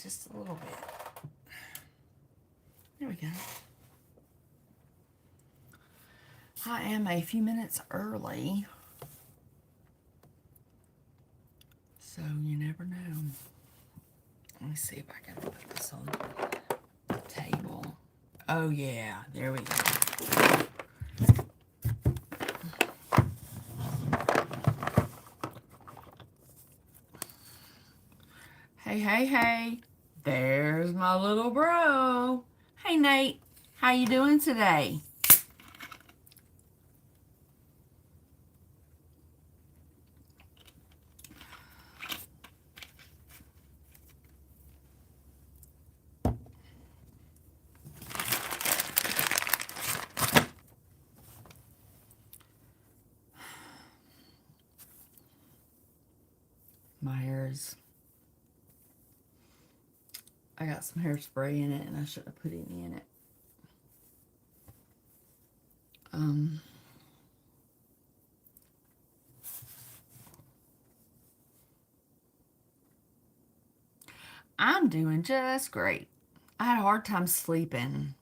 just a little bit. There we go. I am a few minutes early, so you never know. Let me see if I can put this on the table. Oh yeah, there we go. Hey, hey, hey. There's my little bro. Hey, Nate. How you doing today? My hair is... I got some hairspray in it, and I shouldn't have put any in it. I'm doing just great. I had a hard time sleeping,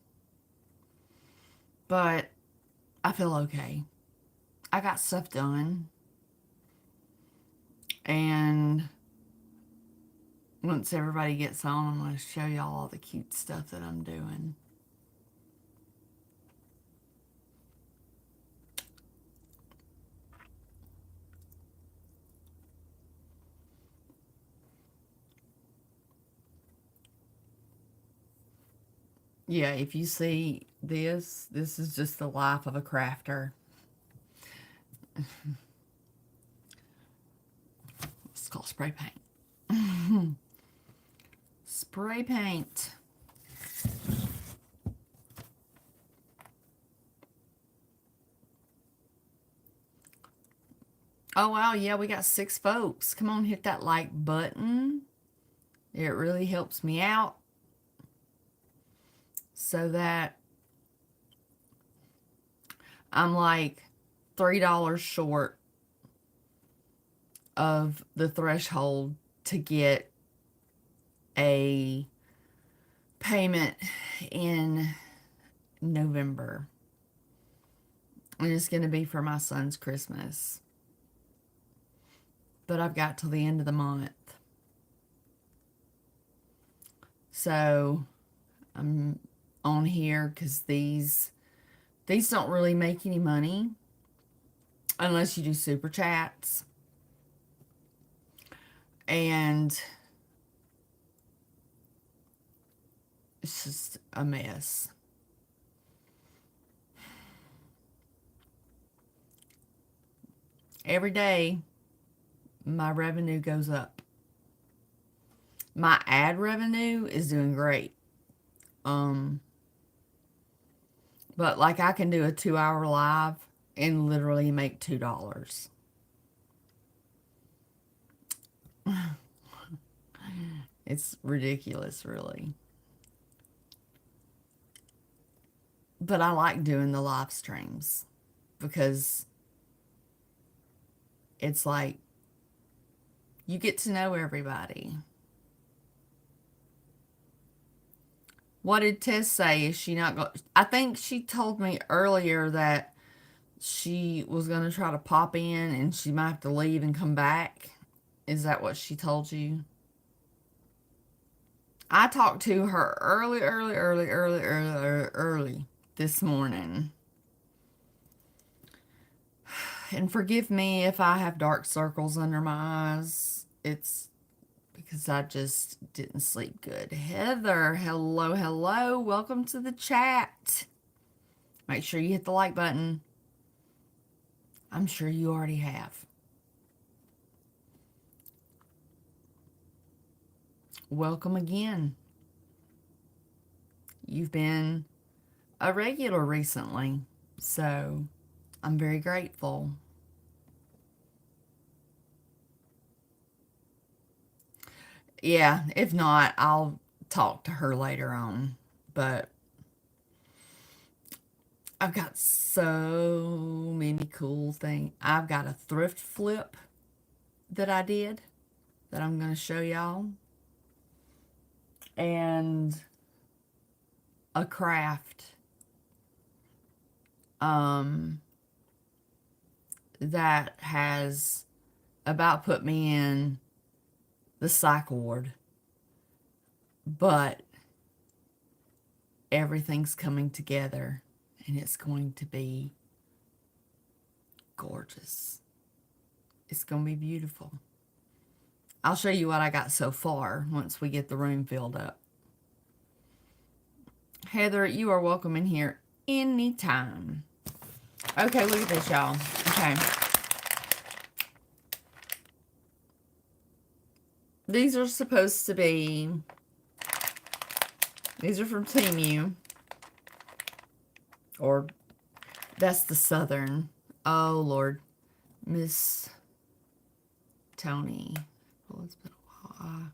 but I feel okay. I got stuff done, and once everybody gets on, I'm going to show y'all all the cute stuff that I'm doing. Yeah, if you see this is just the life of a crafter. It's called spray paint. Spray paint. Oh, wow, yeah, we got 6 folks. Come on, hit that like button. It really helps me out so that I'm like $3 short of the threshold to get a payment in November. And it's going to be for my son's Christmas. But I've got till the end of the month. So I'm on here because these don't really make any money unless you do super chats. And it's just a mess. Every day, my revenue goes up. My ad revenue is doing great. But like I can do a 2-hour live and literally make $2. It's ridiculous, really. But I like doing the live streams because it's like you get to know everybody. What did Tess say? Is she not going? I think she told me earlier that she was going to try to pop in and she might have to leave and come back. Is that what she told you? I talked to her early this morning. And forgive me if I have dark circles under my eyes. It's because I just didn't sleep good. Heather, hello, hello. Welcome to the chat. Make sure you hit the like button. I'm sure you already have. Welcome again. You've been a regular recently, so I'm very grateful. Yeah, if not, I'll talk to her later on. But I've got so many cool things. I've got a thrift flip that I did that I'm going to show y'all. and a craft um, that has about put me in the psych ward. But everything's coming together and it's going to be gorgeous. It's going to be beautiful. I'll show you what I got so far once we get the room filled up. Heather, you are welcome in here anytime. Okay, look at this, y'all. Okay. These are supposed to be, these are from Temu. Or, that's the Southern. Oh, Lord. Miss Tony. Well, it's been a while.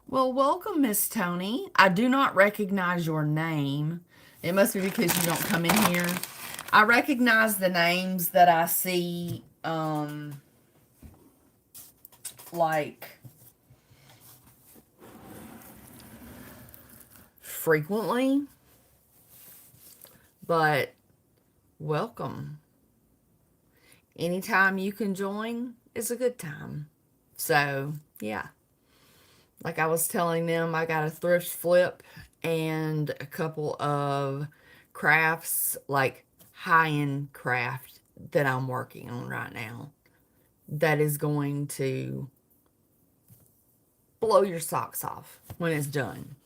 Well, welcome, Miss Tony. I do not recognize your name. It must be because you don't come in here. I recognize the names that I see, like, frequently. But, welcome. Anytime you can join is a good time. So, yeah. Like I was telling them, I got a thrift flip and a couple of crafts, like high-end craft that I'm working on right now that is going to blow your socks off when it's done.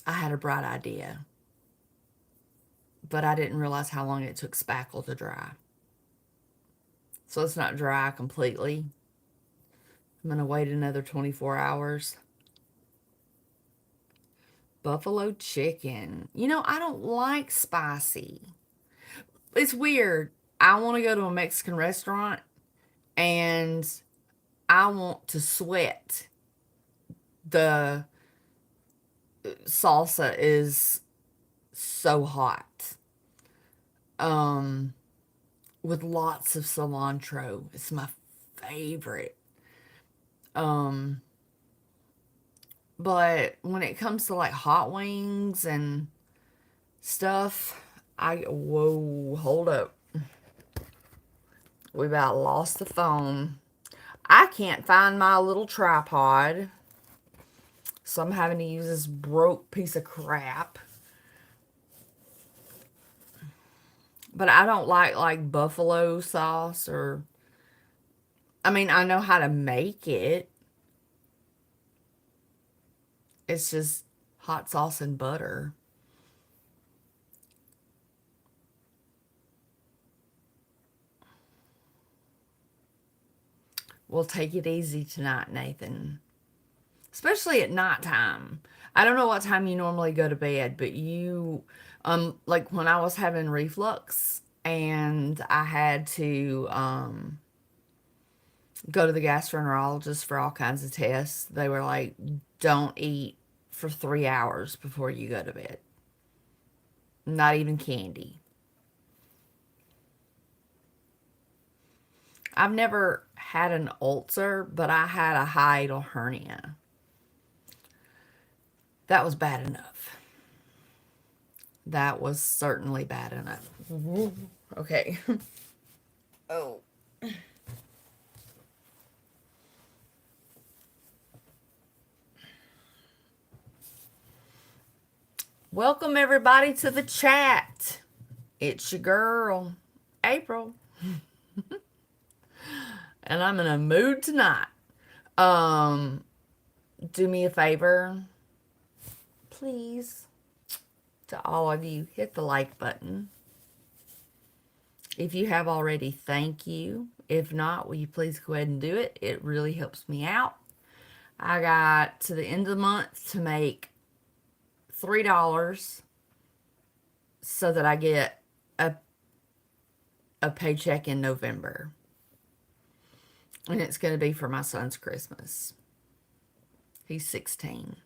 I had a bright idea, but I didn't realize how long it took spackle to dry. So it's not dry completely. I'm going to wait another 24 hours. Buffalo chicken. You know, I don't like spicy. It's weird. I want to go to a Mexican restaurant and I want to sweat. The salsa is so hot. With lots of cilantro. It's my favorite. But when it comes to like hot wings and stuff, whoa, hold up. We about lost the phone. I can't find my little tripod, so I'm having to use this broke piece of crap. But I don't like buffalo sauce or, I mean, I know how to make it. It's just hot sauce and butter. We'll take it easy tonight, Nathan. Especially at nighttime. I don't know what time you normally go to bed, but you, like when I was having reflux and I had to, go to the gastroenterologist for all kinds of tests, they were like, don't eat for 3 hours before you go to bed. Not even candy. I've never had an ulcer, but I had a hiatal hernia. That was bad enough. That was certainly bad enough. Okay. Oh. Welcome everybody to the chat. It's your girl, April. And I'm in a mood tonight. Do me a favor, please. To all of you, hit the like button. If you have already, thank you. If not, will you please go ahead and do it? It really helps me out. I got to the end of the month to make $3 so that I get a paycheck in November. And it's going to be for my son's Christmas. He's 16.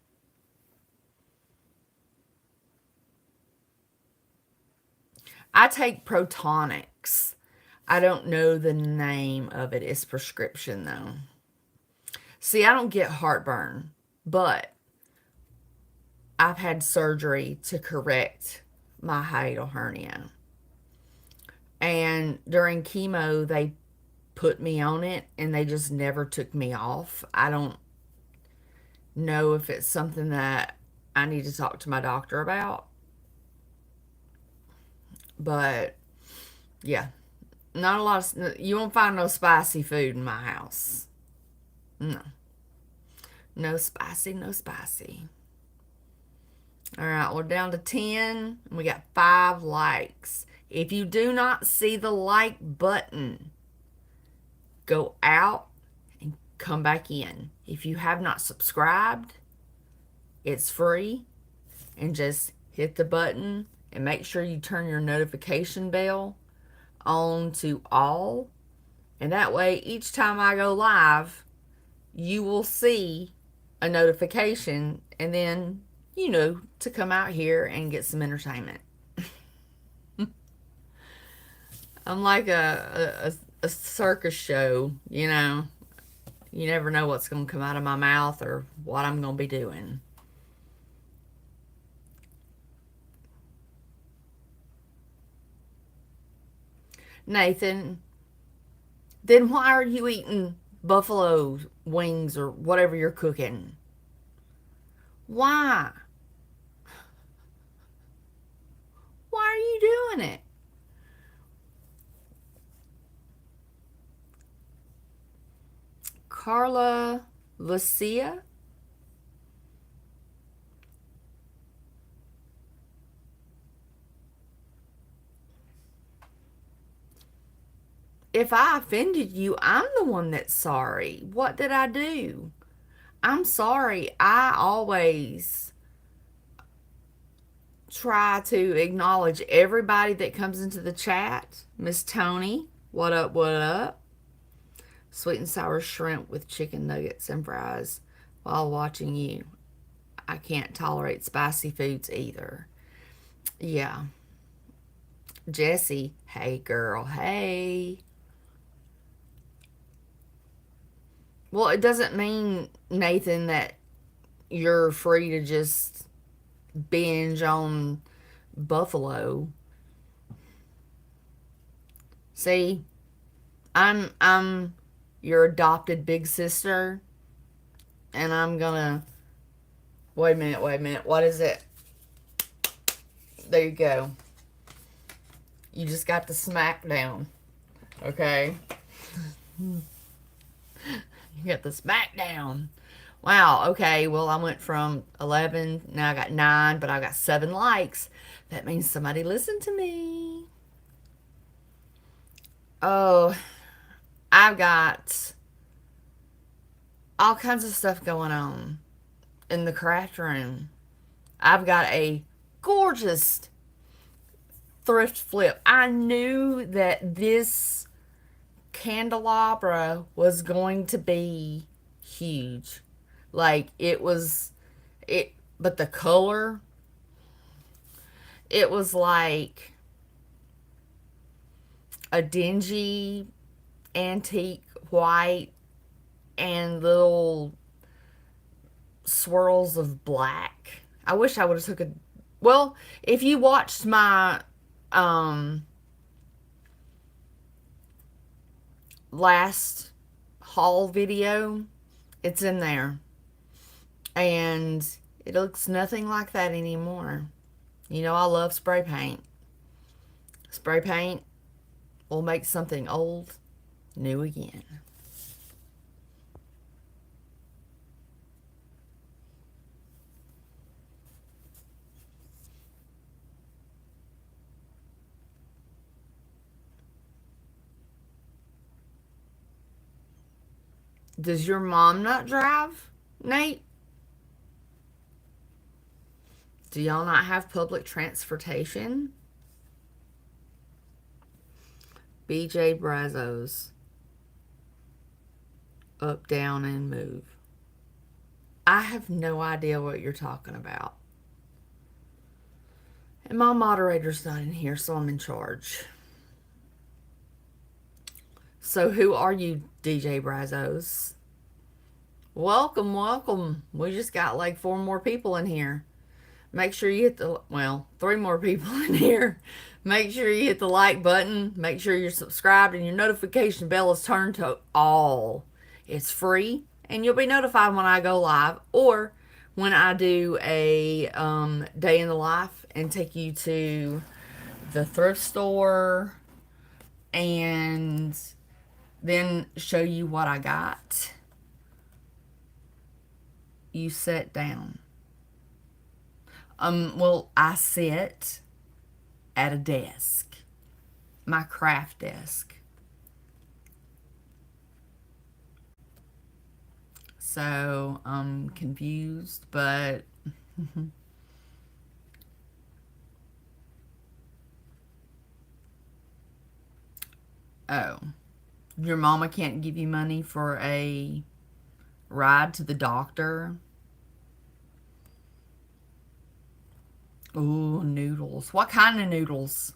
I take Protonics. I don't know the name of it. It's prescription though. See, I don't get heartburn, but I've had surgery to correct my hiatal hernia. And during chemo, they put me on it and they just never took me off. I don't know if it's something that I need to talk to my doctor about. But yeah, not a lot of, you won't find no spicy food in my house. No. No spicy, no spicy. All right, we're down to 10. And we got 5 likes. If you do not see the like button, go out and come back in. If you have not subscribed, it's free. And just hit the button and make sure you turn your notification bell on to all. And that way, each time I go live, you will see a notification and then, to come out here and get some entertainment. I'm like a circus show, You never know what's going to come out of my mouth or what I'm going to be doing. Nathan, then why are you eating buffalo wings or whatever you're cooking? Why? Why are you doing it? Carla Lucia? If I offended you, I'm the one that's sorry. What did I do? I'm sorry. I always try to acknowledge everybody that comes into the chat. Miss Tony, what up, what up? Sweet and sour shrimp with chicken nuggets and fries while watching you. I can't tolerate spicy foods either. Yeah. Jessie, hey girl, hey. Well, it doesn't mean, Nathan, that you're free to just binge on buffalo. See, I'm your adopted big sister, and I'm gonna wait a minute. What is it? There you go. You just got the smackdown. Okay? You got the smackdown. Wow, okay, well, I went from 11, now I got 9, but I got 7 likes. That means somebody listened to me. Oh, I've got all kinds of stuff going on in the craft room. I've got a gorgeous thrift flip. I knew that this candelabra was going to be huge. Like but the color, it was like a dingy antique white and little swirls of black. I wish I would have took a, well, if you watched my last haul video, it's in there. And it looks nothing like that anymore. I love spray paint. Spray paint will make something old new again. Does your mom not drive, Nate? Do y'all not have public transportation? BJ Brazos. Up, down, and move. I have no idea what you're talking about. And my moderator's not in here, so I'm in charge. So who are you, DJ Brazos? Welcome, welcome. We just got like 4 more people in here. Make sure you hit the, well, 3 more people in here. Make sure you hit the like button. Make sure you're subscribed and your notification bell is turned to all. It's free and you'll be notified when I go live or when I do a day in the life and take you to the thrift store and then show you what I got. You sit down. Well, I sit at a desk, my craft desk. So I'm confused, but oh, your mama can't give you money for a ride to the doctor? Ooh, noodles. What kind of noodles?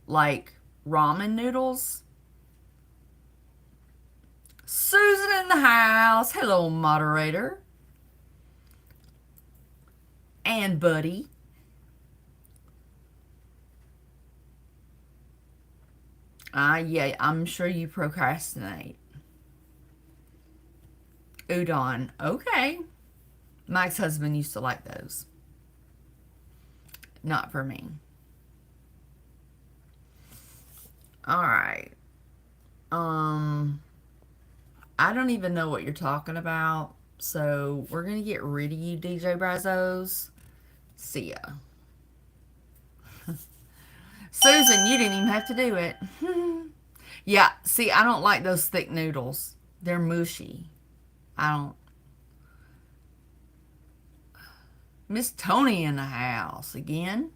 Like ramen noodles? Susan in the house. Hello, moderator. And Buddy. Yeah, I'm sure you procrastinate. Udon. Okay. My ex-husband used to like those. Not for me. Alright. I don't even know what you're talking about. So we're going to get rid of you, DJ Brazos. See ya. Susan, you didn't even have to do it. Yeah, see, I don't like those thick noodles. They're mushy. I don't. Miss Tony in the house again.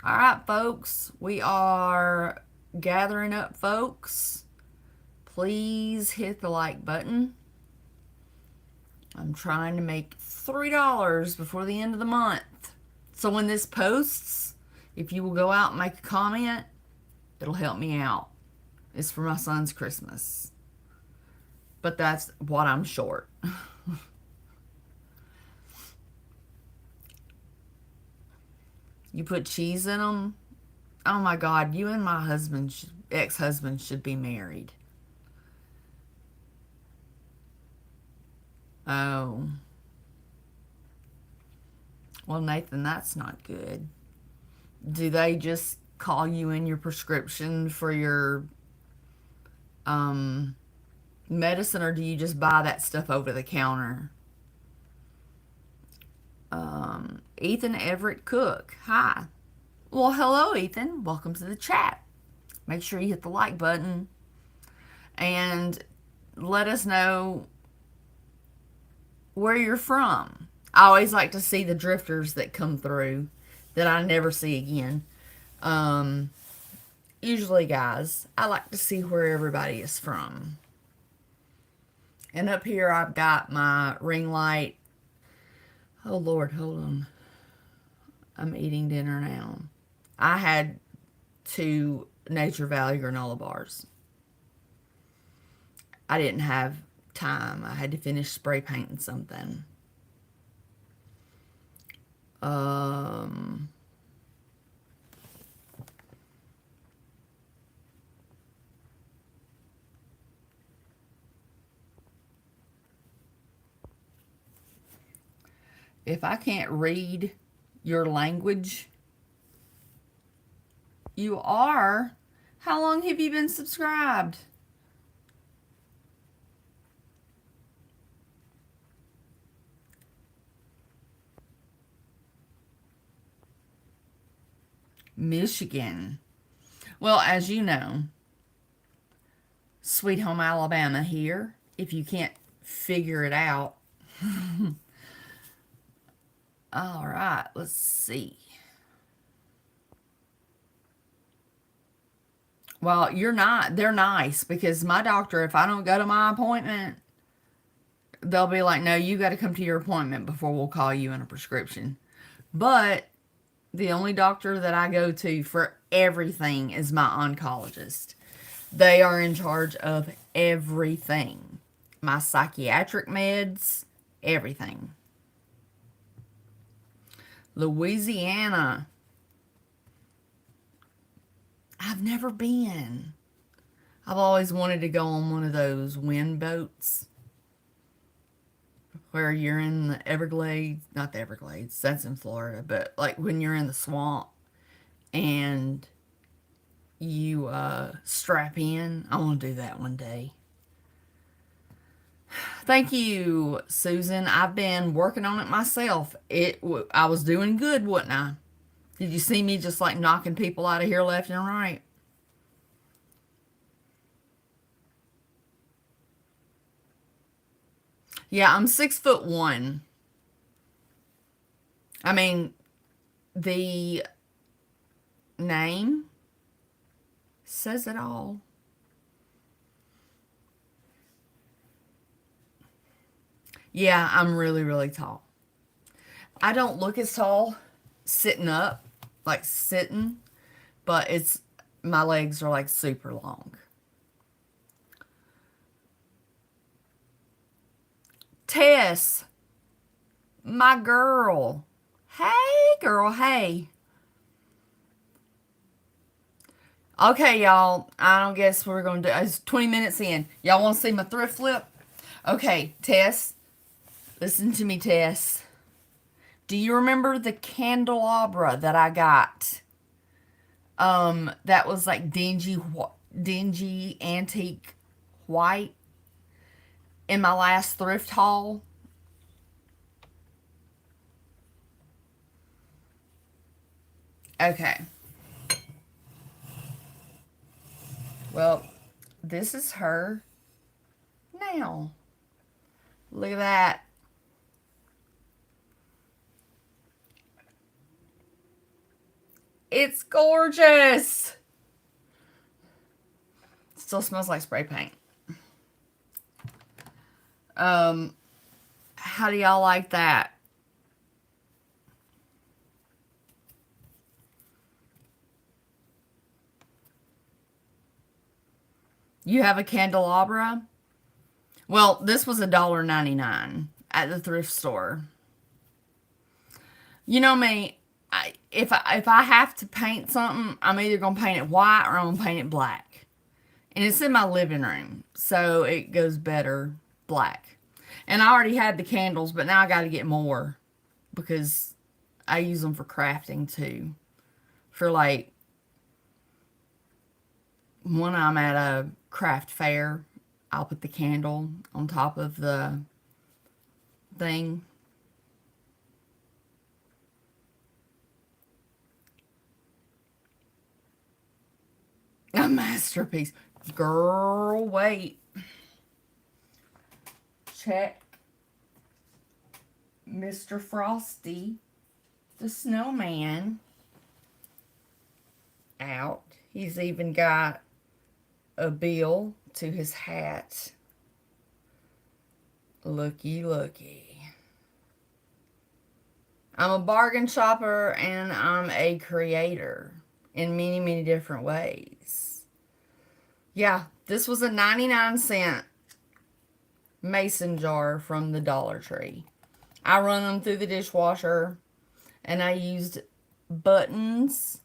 All right, folks. We are gathering up, folks. Please hit the like button. I'm trying to make $3 before the end of the month. So when this posts, if you will go out and make a comment, it'll help me out. It's for my son's Christmas. But that's what I'm short. You put cheese in them? Oh my God, you and my husband, ex-husband should be married. Oh. Well, Nathan, that's not good. Do they just call you in your prescription for your medicine, or do you just buy that stuff over the counter? Ethan Everett Cook. Hi. Well, hello, Ethan. Welcome to the chat. Make sure you hit the like button and let us know where you're from. I always like to see the drifters that come through that I never see again. Usually guys. I like to see where everybody is from. And up here I've got my ring light. Oh Lord, hold on. I'm eating dinner now. I had 2 Nature Valley granola bars. I didn't have time. I had to finish spray painting something. If I can't read your language, you are. How long have you been subscribed? Michigan. Well, as you know, Sweet Home Alabama here. If you can't figure it out. All right, let's see. Well, you're not. They're nice because my doctor, if I don't go to my appointment, they'll be like, no, you got to come to your appointment before we'll call you in a prescription. But The only doctor that I go to for everything is my oncologist. They are in charge of everything. My psychiatric meds, everything. Louisiana. I've never been. I've always wanted to go on one of those wind boats where you're in the Everglades, not the Everglades, that's in Florida, but like when you're in the swamp and you strap in. I want to do that one day. Thank you, Susan. I've been working on it myself. I was doing good, wasn't I? Did you see me just like knocking people out of here left and right? Yeah, I'm 6'1". I mean, the name says it all. Yeah, I'm really, really tall. I don't look as tall sitting up, like sitting, but it's my legs are like super long. Tess, my girl. Hey, girl, hey. Okay, y'all. I don't guess we're going to do. It's 20 minutes in. Y'all want to see my thrift flip? Okay, Tess. Listen to me, Tess. Do you remember the candelabra that I got? That was like dingy antique white in my last thrift haul. Okay. Well, this is her now. Look at that. It's gorgeous. Still smells like spray paint. How do y'all like that? You have a candelabra? Well, this was $1.99 at the thrift store. You know me, if I have to paint something, I'm either gonna paint it white or I'm gonna paint it black. And it's in my living room, so it goes better black. And I already had the candles, but now I got to get more because I use them for crafting too. For like when I'm at a craft fair, I'll put the candle on top of the thing. A masterpiece. Girl, wait. Check Mr. Frosty, the snowman, out. He's even got a bill to his hat. Looky, looky. I'm a bargain shopper and I'm a creator in many, many different ways. Yeah, this was a 99-cent mason jar from the Dollar Tree. I run them through the dishwasher and I used buttons,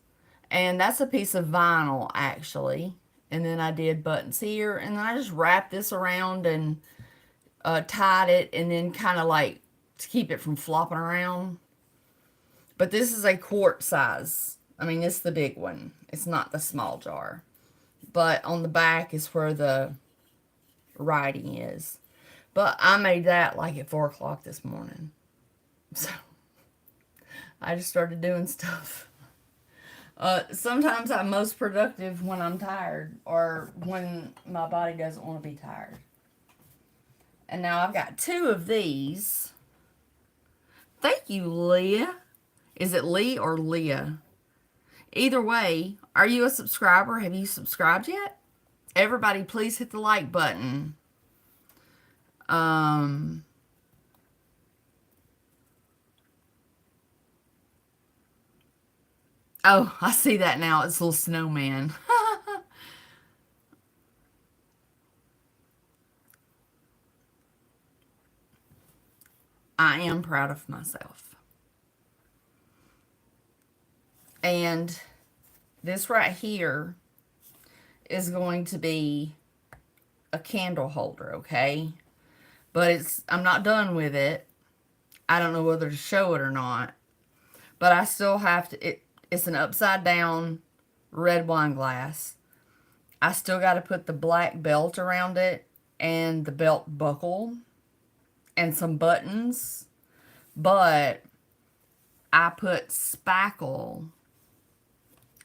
and that's a piece of vinyl actually. And then I did buttons here, and then I just wrapped this around and tied it, and then kind of like to keep it from flopping around. But this is a quart size. I mean, it's the big one. It's not the small jar. But on the back is where the writing is. But I made that like at 4 o'clock this morning. So I just started doing stuff. Sometimes I'm most productive when I'm tired or when my body doesn't want to be tired. And now I've got 2 of these. Thank you, Leah. Is it Lee or Leah? Either way, are you a subscriber? Have you subscribed yet? Everybody, please hit the like button. Oh, I see that now. It's a little snowman. I am proud of myself. And this right here is going to be a candle holder, okay? But I'm not done with it. I don't know whether to show it or not. But I still have to it's an upside down red wine glass. I still got to put the black belt around it and the belt buckle and some buttons. But I put spackle,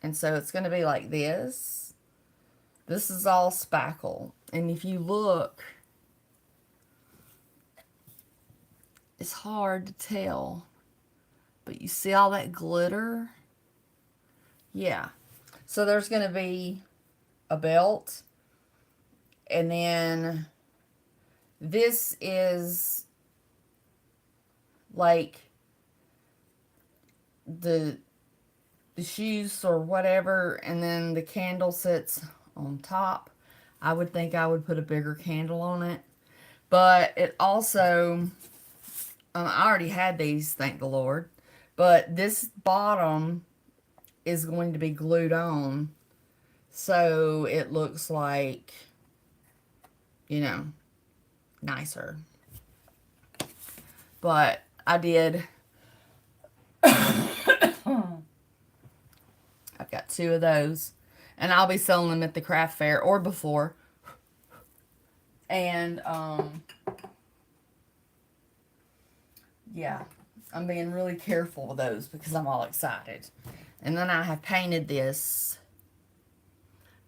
and so it's going to be like this. This is all spackle. And if you look, it's hard to tell, but you see all that glitter? Yeah. So there's going to be a belt, and then this is like the shoes or whatever, and then the candle sits on top. I would think I would put a bigger candle on it, but it also I already had these, thank the Lord, but this bottom is going to be glued on, so it looks like, you know, nicer. But I did I've got 2 of those, and I'll be selling them at the craft fair or before. And yeah, I'm being really careful with those because I'm all excited. And then I have painted this,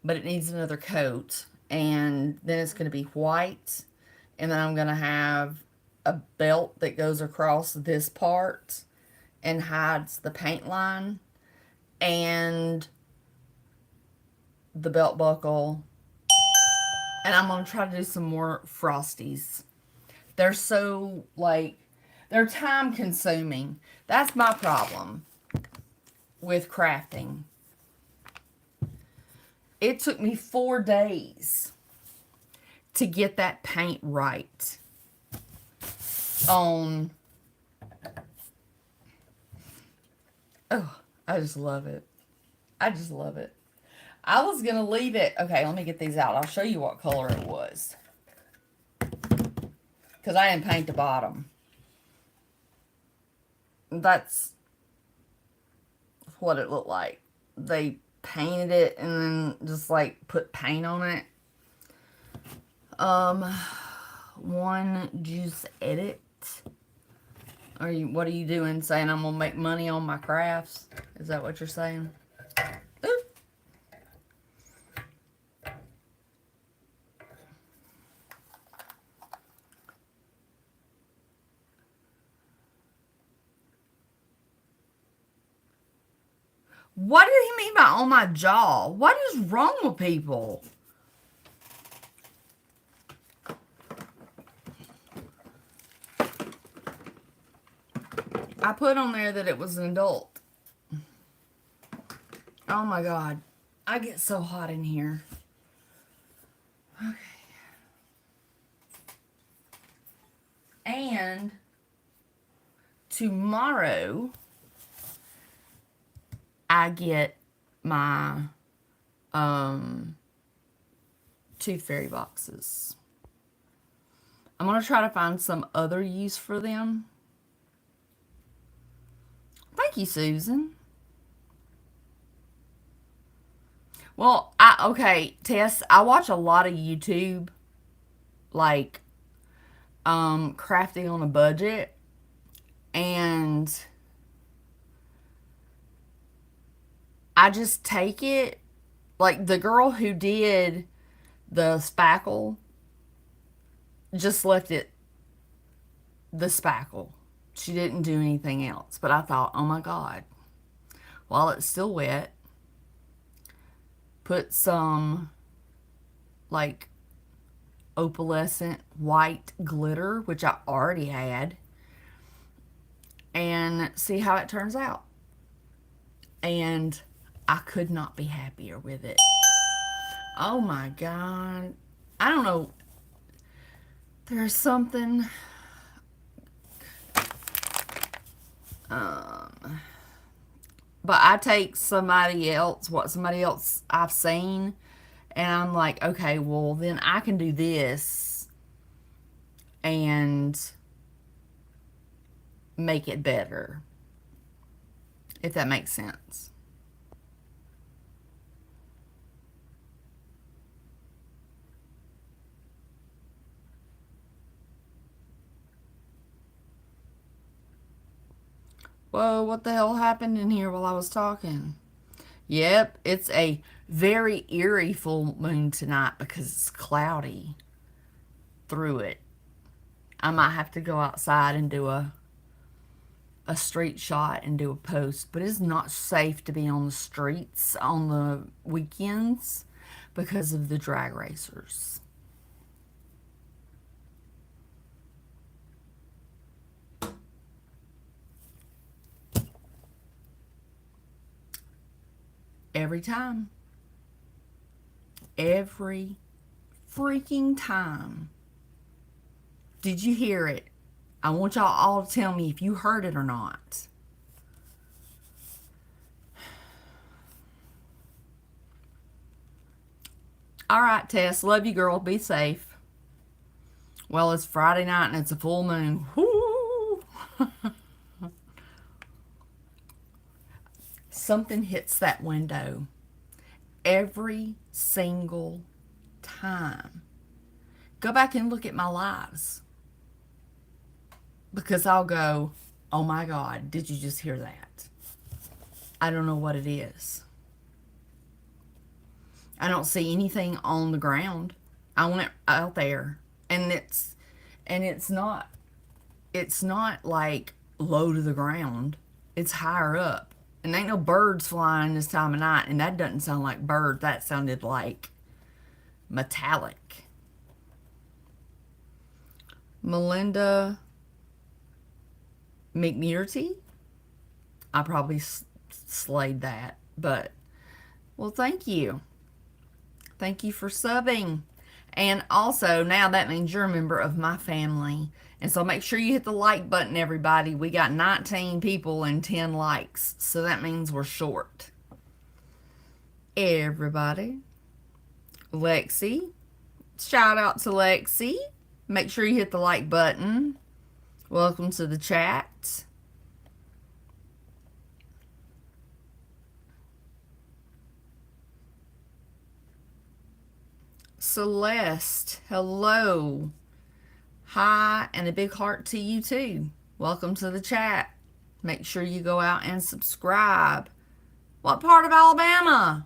but it needs another coat, and then it's going to be white, and then I'm going to have a belt that goes across this part and hides the paint line, and the belt buckle, and I'm going to try to do some more frosties. They're so, like, they're time consuming. That's my problem with crafting. It took me 4 days to get that paint right on. Oh, I just love it. I just love it. I was going to leave it. Okay, let me get these out. I'll show you what color it was, because I didn't paint the bottom. That's what it looked like. They painted it and then just like put paint on it. One juice edit. What are you doing? Saying I'm gonna make money on my crafts? Is that what you're saying? Ooh. What did he mean by on my jaw? What is wrong with people? I put on there that it was an adult. Oh my God. I get so hot in here. Okay. And tomorrow I get my tooth fairy boxes. I'm going to try to find some other use for them. Thank you, Susan. Well, okay, Tess, I watch a lot of YouTube, like Crafty on a budget, and I just take it, like the girl who did the spackle just left it the spackle. She didn't do anything else. But I thought, oh my God, while it's still wet, put some like opalescent white glitter, which I already had, and see how it turns out. And I could not be happier with it. Oh my God. I don't know. There's something. Um, but I take somebody else, what somebody else I've seen, and I'm like, okay, well, then I can do this and make it better, if that makes sense. Whoa, what the hell happened in here while I was talking? Yep, it's a very eerie full moon tonight because it's cloudy through it. I might have to go outside and do a street shot and do a post, but it's not safe to be on the streets on the weekends because of the drag racers. Every time. Every freaking time. Did you hear it? I want y'all all to tell me if you heard it or not. All right, Tess. Love you, girl. Be safe. Well, it's Friday night and it's a full moon. Woo! Something hits that window every single time. Go back and look at my lives because I'll go, oh my God, did you just hear that? I don't know what it is. I don't see anything on the ground. I went out there and it's not like low to the ground. It's higher up. And ain't no birds flying this time of night, and that doesn't sound like bird. That sounded like metallic. Melinda McMurty. I probably slayed that, but well, thank you. Thank you for subbing. And also, now that means you're a member of my family. And so make sure you hit the like button, everybody. We got 19 people and 10 likes. So that means we're short. Everybody. Lexi. Shout out to Lexi. Make sure you hit the like button. Welcome to the chat. Celeste, hello. Hi, and a big heart to you too. Welcome to the chat. Make sure you go out and subscribe. What part of Alabama?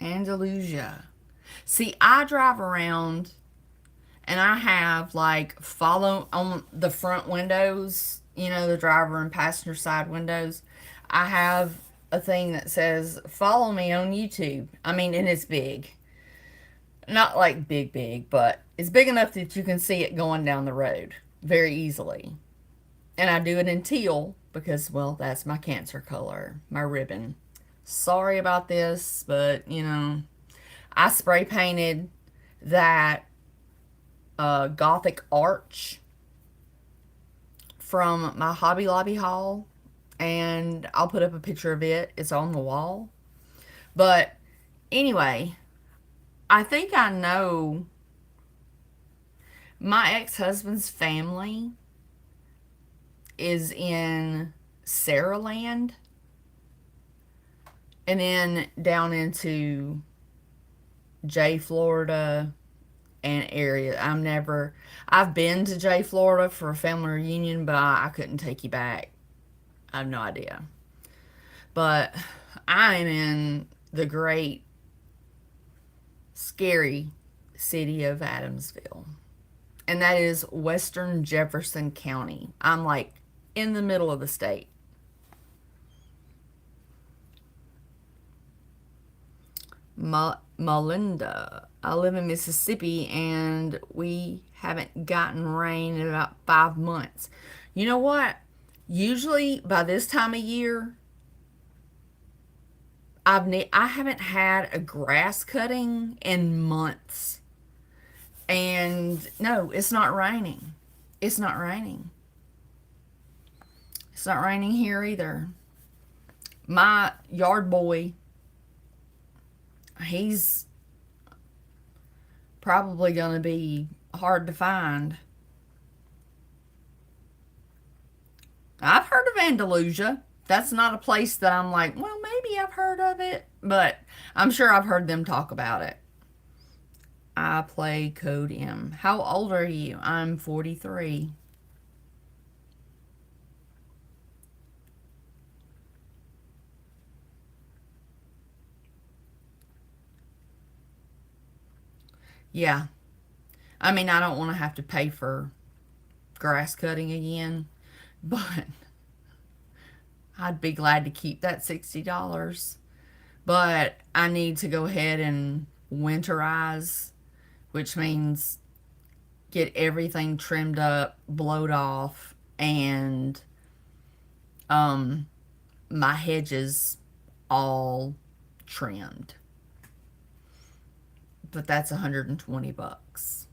Andalusia. See, I drive around and I have like follow on the front windows, the driver and passenger side windows. I have a thing that says follow me on YouTube. I mean, and it's big. Not like big, big, but it's big enough that you can see it going down the road very easily. And I do it in teal because, well, that's my cancer color, my ribbon. Sorry about this, but I spray painted that Gothic arch from my Hobby Lobby haul, and I'll put up a picture of it. It's on the wall. But anyway, I think I know my ex-husband's family is in Saraland and then down into J, Florida and area. I've been to J, Florida for a family reunion, but I couldn't take you back. I have no idea. But I'm in the great, scary city of Adamsville. And that is Western Jefferson County. I'm like in the middle of the state. Melinda. I live in Mississippi and we haven't gotten rain in about 5 months. You know what? Usually by this time of year, I haven't had a grass cutting in months. And no, it's not raining. It's not raining. It's not raining here either. My yard boy, he's probably going to be hard to find. I've heard of Andalusia. That's not a place that I'm like, well, maybe I've heard of it, but I'm sure I've heard them talk about it. I play Code M. How old are you? I'm 43. Yeah. I mean, I don't want to have to pay for grass cutting again, but I'd be glad to keep that $60. But I need to go ahead and winterize, which means get everything trimmed up, blowed off, and my hedges all trimmed. But that's $120.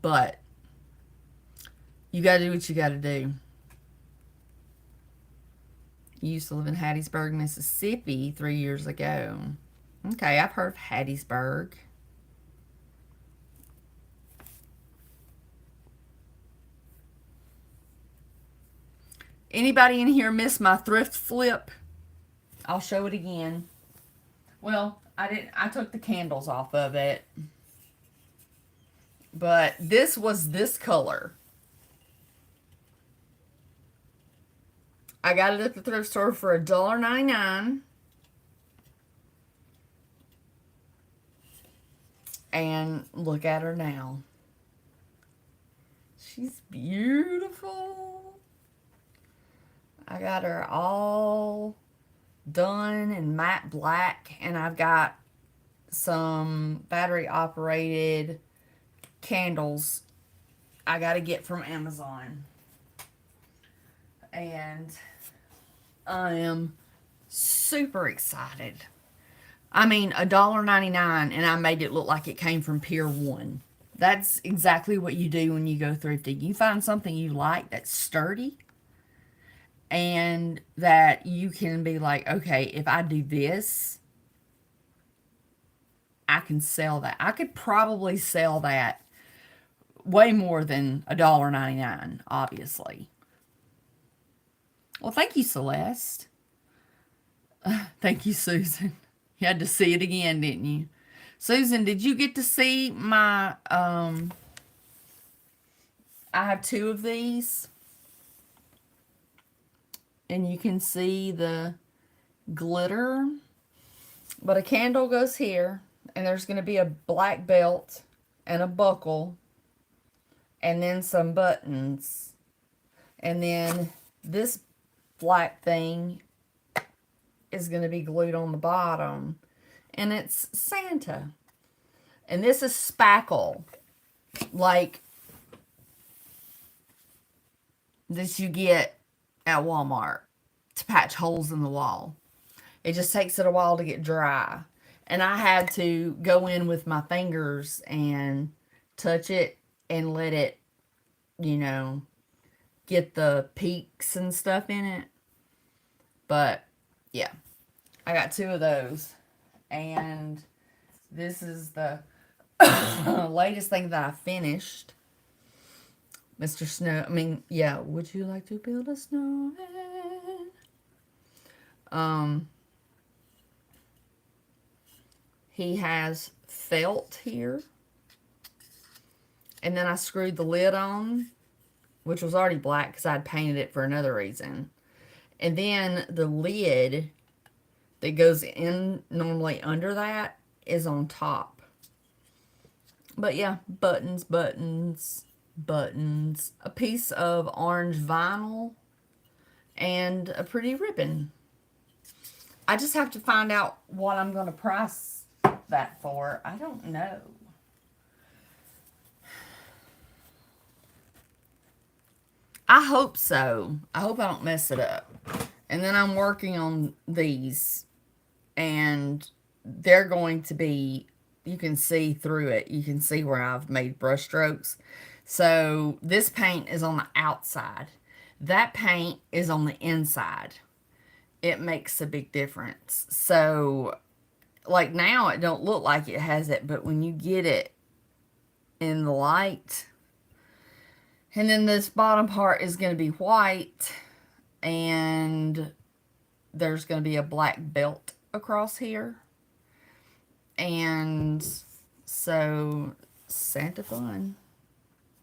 But you got to do what you got to do. You used to live in Hattiesburg, Mississippi 3 years ago. Okay, I've heard of Hattiesburg. Anybody in here miss my thrift flip? I'll show it again. Well, I didn't. I took the candles off of it. But this was this color. I got it at the thrift store for $1.99. And look at her now. She's beautiful. I got her all done in matte black, and I've got some battery operated candles I gotta get from Amazon. And I am super excited. I mean, $1.99, and I made it look like it came from Pier 1. That's exactly what you do when you go thrifting. You find something you like that's sturdy, and that you can be like, okay, if I do this, I can sell that. I could probably sell that way more than $1.99, obviously. Well, thank you, Celeste. Thank you, Susan. You had to see it again, didn't you? Susan, did you get to see my, I have two of these. And you can see the glitter. But a candle goes here. And there's going to be a black belt and a buckle. And then some buttons. And then this black thing is going to be glued on the bottom. And it's Santa. And this is spackle. Like this you get at Walmart to patch holes in the wall. It just takes it a while to get dry. And I had to go in with my fingers and touch it and let it, you know, get the peaks and stuff in it. But yeah, I got two of those. And this is the latest thing that I finished. Mr. Snow, I mean, yeah, would you like to build a snowman? He has felt here. And then I screwed the lid on, which was already black because I'd painted it for another reason. And then the lid that goes in normally under that is on top. But yeah, buttons, buttons, buttons, a piece of orange vinyl, and a pretty ribbon. I just have to find out what I'm going to price that for? I don't know. I hope so. I hope I don't mess it up. And then I'm working on these, and they're going to be, you can see through it. You can see where I've made brush strokes. So this paint is on the outside. That paint is on the inside. It makes a big difference. So like now it don't look like it has it, but when you get it in the light, and then this bottom part is going to be white, and there's going to be a black belt across here. And so Santa fun.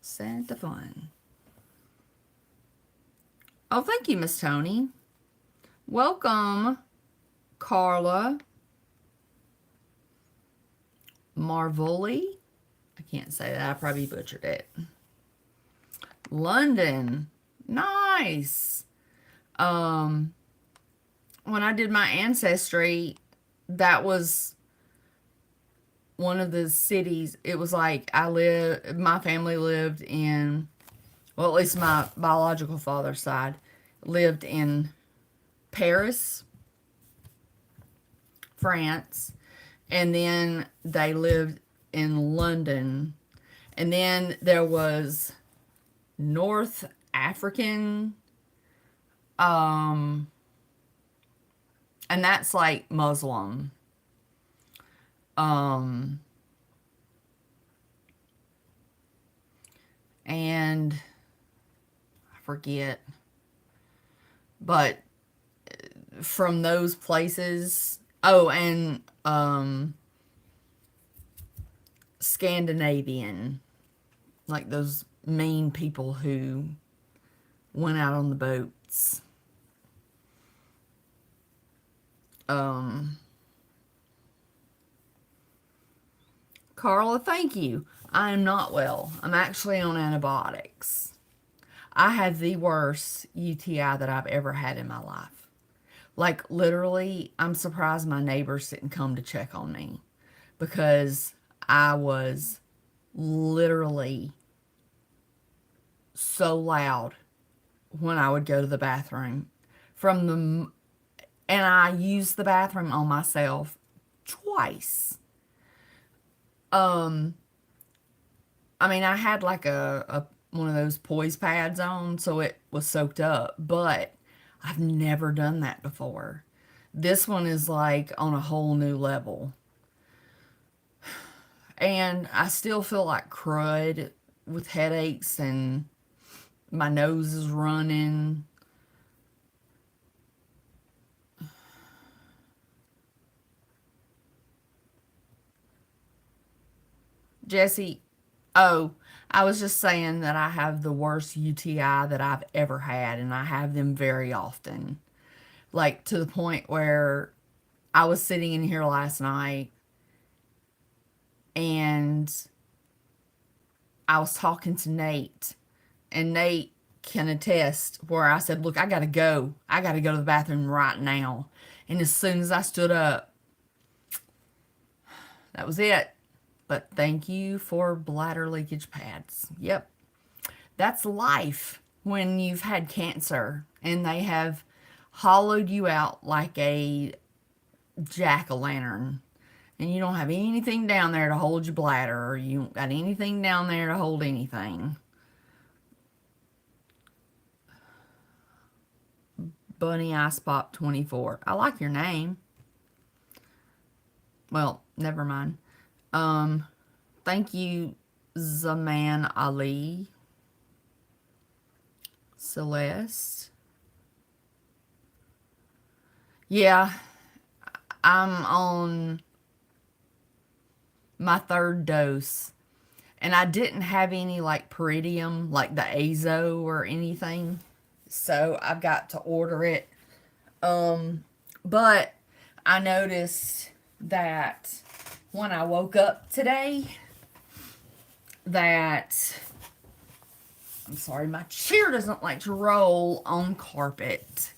Santa fun. Oh, thank you, Miss Tony. Welcome, Carla Marvoli. I can't say that. I probably butchered it. London. Nice. When I did my ancestry, that was one of the cities. It was like my family lived in, well, at least my biological father's side lived in Paris, France, and then they lived in London, and then there was North African, and that's like Muslim. And I forget, but from those places, oh, and Scandinavian, like those mean people who went out on the boats. Carla, thank you. I am not well. I'm actually on antibiotics. I had the worst UTI that I've ever had in my life. Like, literally, I'm surprised my neighbors didn't come to check on me, because I was literally so loud when I would go to the bathroom. And I used the bathroom on myself twice. I mean, I had like a one of those poise pads on, so it was soaked up, but I've never done that before. This one is like on a whole new level. And I still feel like crud with headaches, and my nose is running. Jesse, oh, I was just saying that I have the worst UTI that I've ever had, and I have them very often. Like, to the point where I was sitting in here last night, and I was talking to Nate, and Nate can attest where I said, look, I gotta go. I gotta go to the bathroom right now. And as soon as I stood up, that was it. But thank you for bladder leakage pads. Yep. That's life when you've had cancer and they have hollowed you out like a jack-o'-lantern, and you don't have anything down there to hold your bladder, or you don't got anything down there to hold anything. Bunny Ice Pop 24. I like your name. Well, never mind. Thank you, Zaman Ali. Celeste. Yeah, I'm on my third dose. And I didn't have any like Peridium, like the Azo or anything. So I've got to order it. But I noticed that when I woke up today, that, I'm sorry, my chair doesn't like to roll on carpet.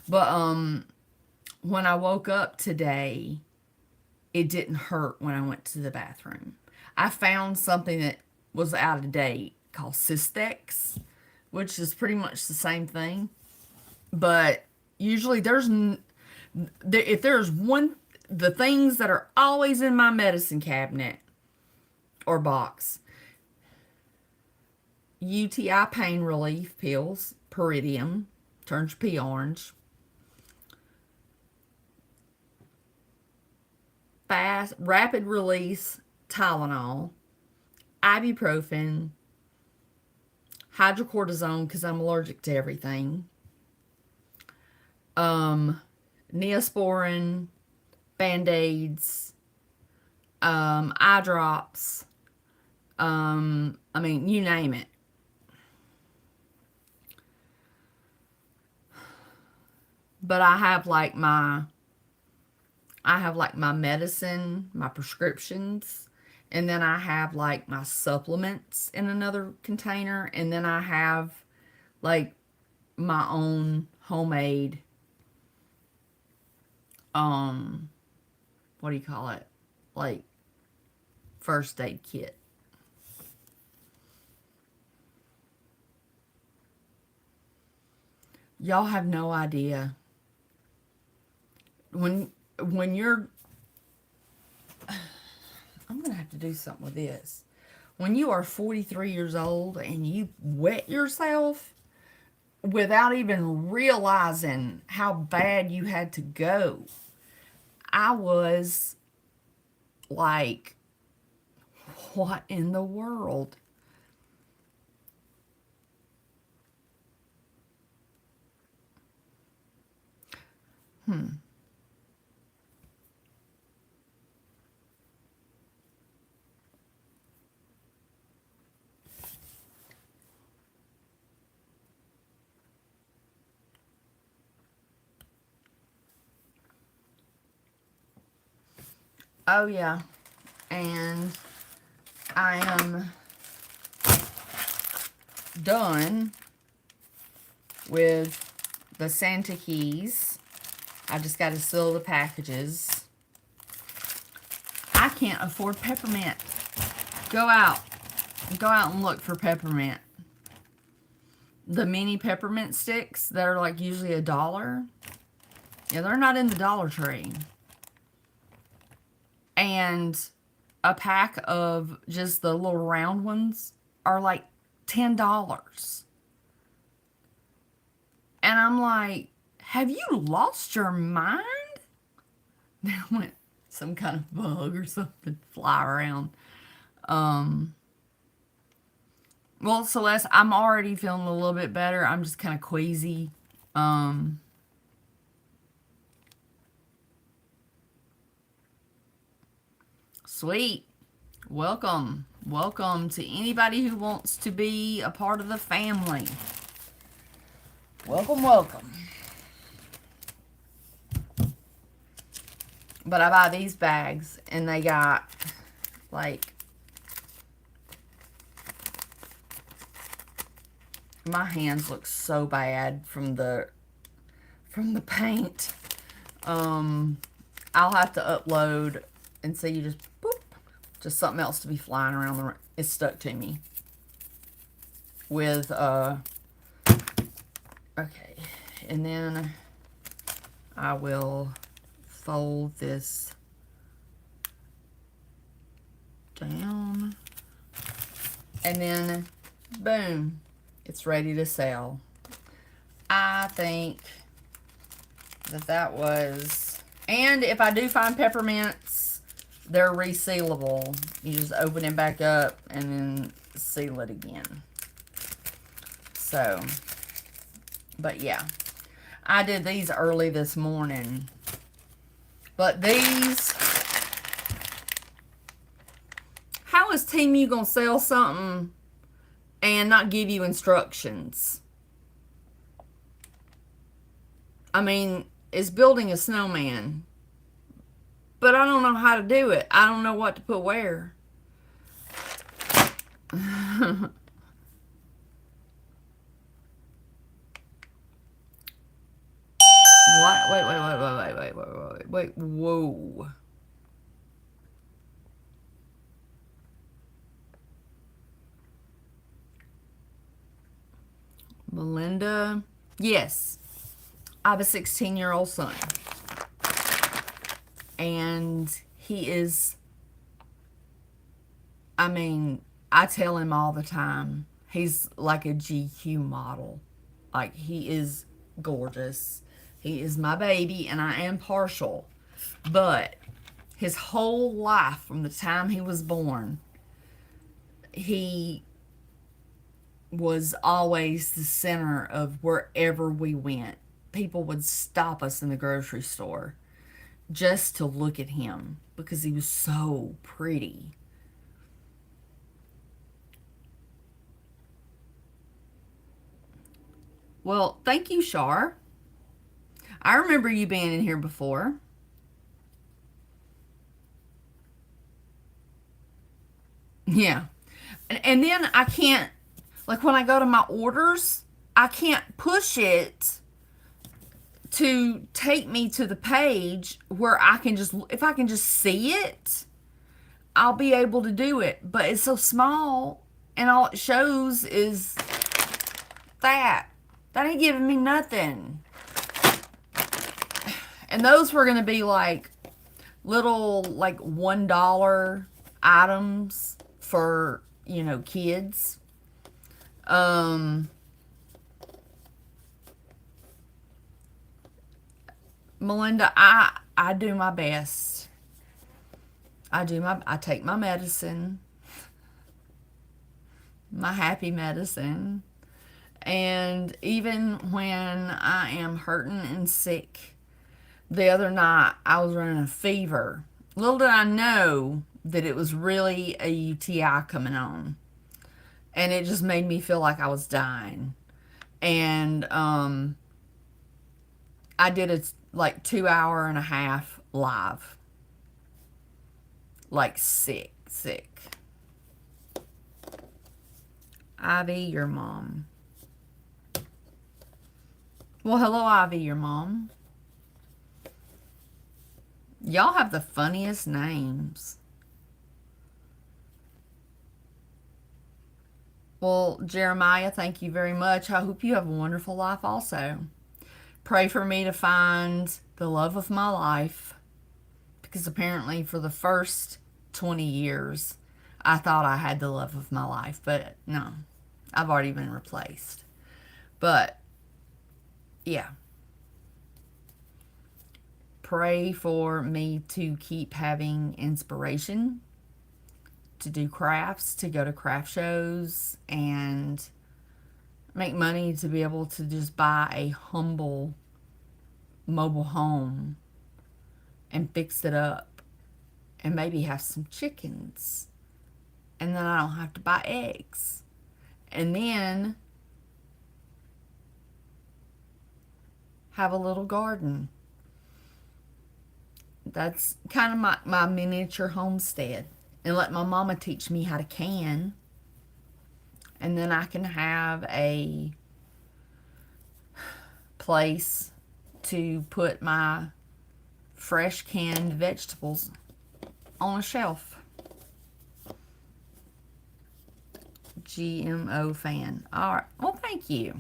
But when I woke up today, it didn't hurt when I went to the bathroom. I found something that was out of date called Cystex, which is pretty much the same thing. But usually if there's one, the things that are always in my medicine cabinet or box: UTI pain relief pills, Peridium, turns your pee orange, fast rapid release Tylenol, ibuprofen, hydrocortisone because I'm allergic to everything, Neosporin, Band-Aids, eye drops, I mean, you name it. But I have like my medicine, my prescriptions, and then I have like my supplements in another container, and then I have like my own homemade what do you call it? Like first aid kit. Y'all have no idea. When you're I'm going to have to do something with this. When you are 43 years old and you wet yourself without even realizing how bad you had to go, I was like, what in the world? Oh, yeah. And I am done with the Santa keys. I just got to seal the packages. I can't afford peppermint. Go out. Go out and look for peppermint. The mini peppermint sticks that are like usually $1. Yeah, they're not in the Dollar Tree. And a pack of just the little round ones are like $10. And I'm like, have you lost your mind? Then went some kind of bug or something fly around. Well, Celeste, I'm already feeling a little bit better. I'm just kind of queasy. Sweet. Welcome. Welcome to anybody who wants to be a part of the family. Welcome, welcome. But I buy these bags and they got like, my hands look so bad from the paint. I'll have to upload and so you just boop, just something else to be flying around the room. It's stuck to me with okay, and then I will fold this down and then boom, it's ready to sell. I think that was, and if I do find peppermints, they're resealable. You just open it back up and then seal it again. So, but yeah, I did these early this morning. But these, how is Temu gonna sell something and not give you instructions? I mean, it's building a snowman, but I don't know how to do it. I don't know what to put where. What? Wait, whoa. Melinda, yes, I have a 16-year-old son, and he is, I mean, I tell him all the time, he's like a GQ model. Like, he is gorgeous. He is my baby, and I am partial. But his whole life, from the time he was born, he was always the center of wherever we went. People would stop us in the grocery store just to look at him because he was so pretty. Well, thank you, Shar. I remember you being in here before. Yeah. And then I can't, like when I go to my orders, I can't push it to take me to the page where I can just, if I can just see it, I'll be able to do it. But it's so small, and all it shows is that. That ain't giving me nothing. And those were going to be like little, like $1 items for, kids. Um, Melinda, I do my best. I take my medicine, my happy medicine. And even when I am hurting and sick, the other night I was running a fever. Little did I know that it was really a UTI coming on. And it just made me feel like I was dying. And I did a like 2 hour and a half live. Like sick, sick. Ivy, your mom. Well, hello, Ivy, your mom. Y'all have the funniest names. Well, Jeremiah, thank you very much. I hope you have a wonderful life also. Pray for me to find the love of my life, because apparently for the first 20 years, I thought I had the love of my life, but no, I've already been replaced. But yeah, pray for me to keep having inspiration to do crafts, to go to craft shows, and make money to be able to just buy a humble mobile home and fix it up and maybe have some chickens. And then I don't have to buy eggs. And then have a little garden. That's kind of my miniature homestead. And let my mama teach me how to can. And then I can have a place to put my fresh canned vegetables on a shelf. GMO fan. All right. Well, thank you.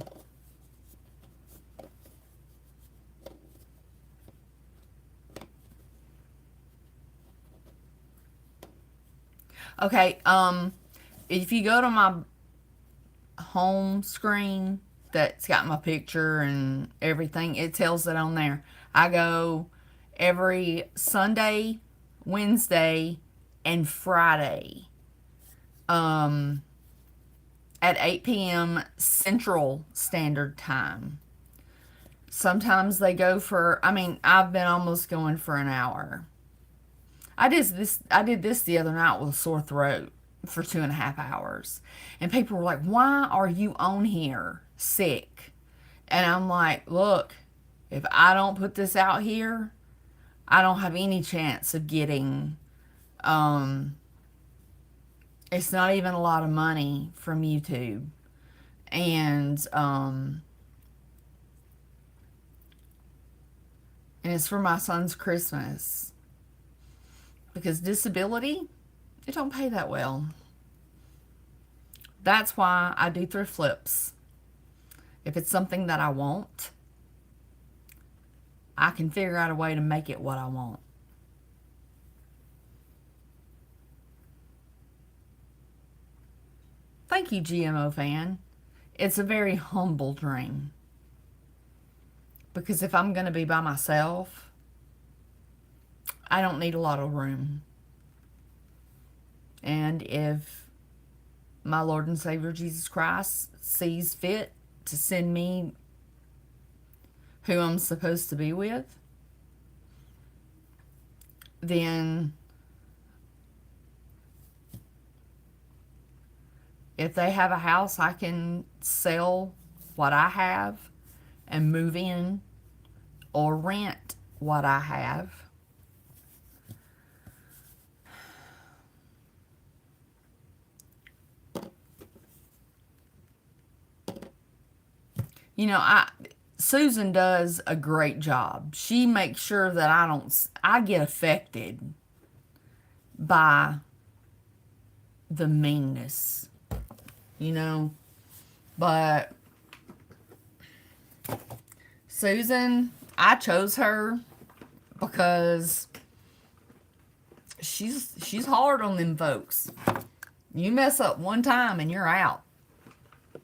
Okay, if you go to my home screen that's got my picture and everything, it tells it on there. I go every Sunday, Wednesday, and Friday at 8 p.m. Central Standard Time. Sometimes they go for, I've been almost going for an hour. I did this the other night with a sore throat for 2.5 hours. And people were like, why are you on here sick? And I'm like, look, if I don't put this out here, I don't have any chance of getting, it's not even a lot of money from YouTube. And it's for my son's Christmas. Because disability, it don't pay that well. That's why I do thrift flips. If it's something that I want, I can figure out a way to make it what I want. Thank you, GMO fan. It's a very humble dream. Because if I'm going to be by myself, I don't need a lot of room. And if my Lord and Savior Jesus Christ sees fit to send me who I'm supposed to be with, then if they have a house, I can sell what I have and move in, or rent what I have. You know, Susan does a great job. She makes sure that I get affected by the meanness, you know. But Susan, I chose her because she's hard on them folks. You mess up one time and you're out.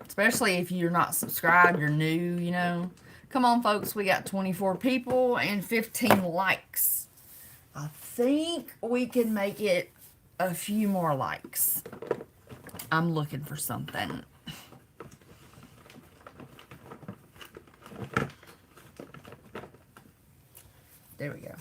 Especially if you're not subscribed, you're new, you know. Come on, folks. We got 24 people and 15 likes. I think we can make it a few more likes. I'm looking for something. There we go.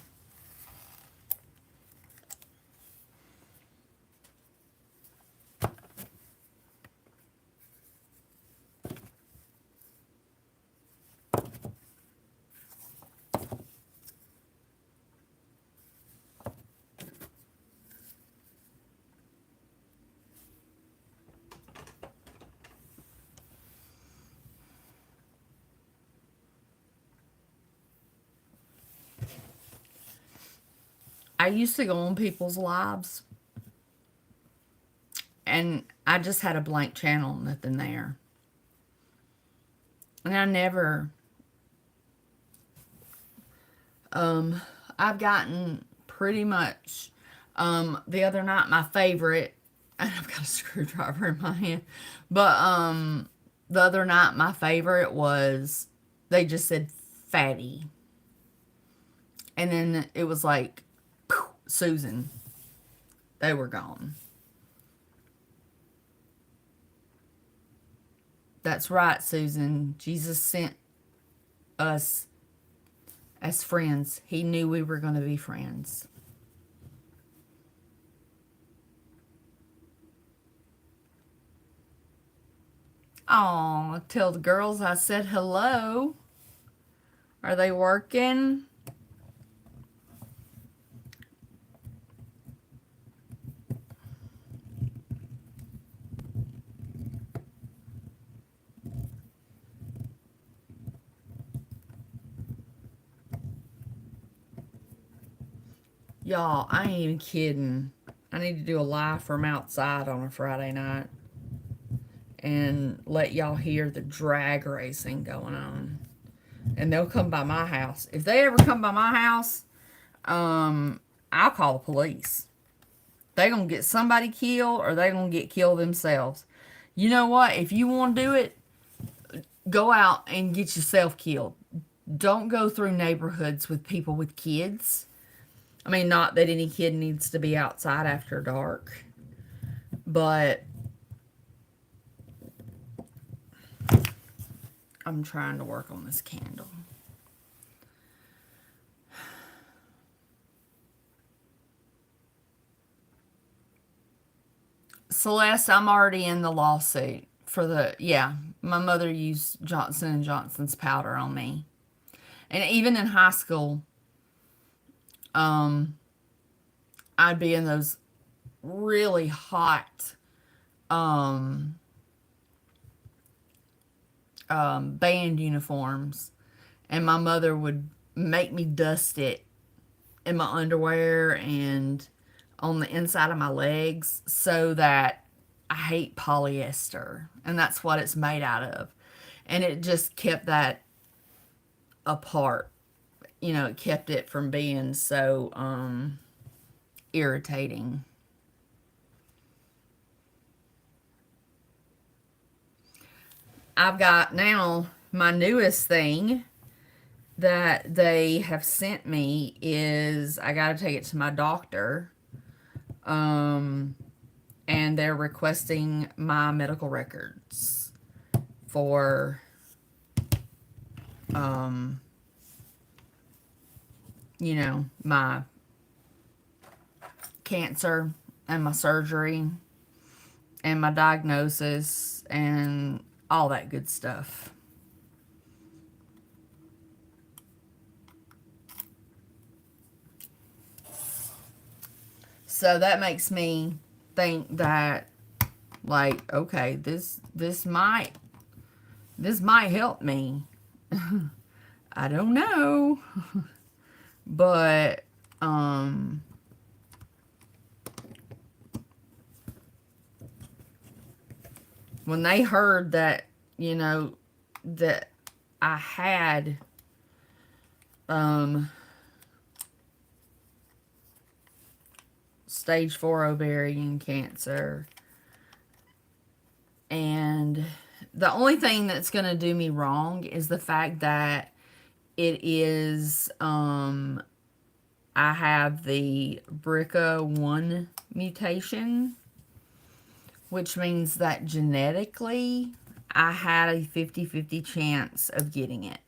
I used to go on people's lives and I just had a blank channel, nothing there. And I never, I've gotten pretty much, the other night, my favorite, and I've got a screwdriver in my hand, but, the other night, my favorite was, they just said fatty. And then it was like, poof, Susan. They were gone. That's right, Susan. Jesus sent us as friends. He knew we were going to be friends. Oh, tell the girls I said hello. Are they working? Y'all, I ain't even kidding. I need to do a live from outside on a Friday night and let y'all hear the drag racing going on. And they'll come by my house. If they ever come by my house, I'll call the police. They gonna get somebody killed or they gonna get killed themselves. You know what? If you want to do it, go out and get yourself killed. Don't go through neighborhoods with people with kids. I mean, not that any kid needs to be outside after dark, but I'm trying to work on this candle. Celeste, I'm already in the lawsuit for my mother used Johnson & Johnson's powder on me. And even in high school, I'd be in those really hot band uniforms, and my mother would make me dust it in my underwear and on the inside of my legs so that I hate polyester, and that's what it's made out of. And it just kept that apart. It kept it from being so irritating. I've got now my newest thing that they have sent me is I got to take it to my doctor. And they're requesting my medical records for my cancer and my surgery and my diagnosis and all that good stuff. So that makes me think that, like, okay, this might help me. I don't know. But when they heard that, that I had stage 4 ovarian cancer, and the only thing that's going to do me wrong is the fact that it is I have the BRCA1 mutation, which means that genetically I had a 50-50 chance of getting it.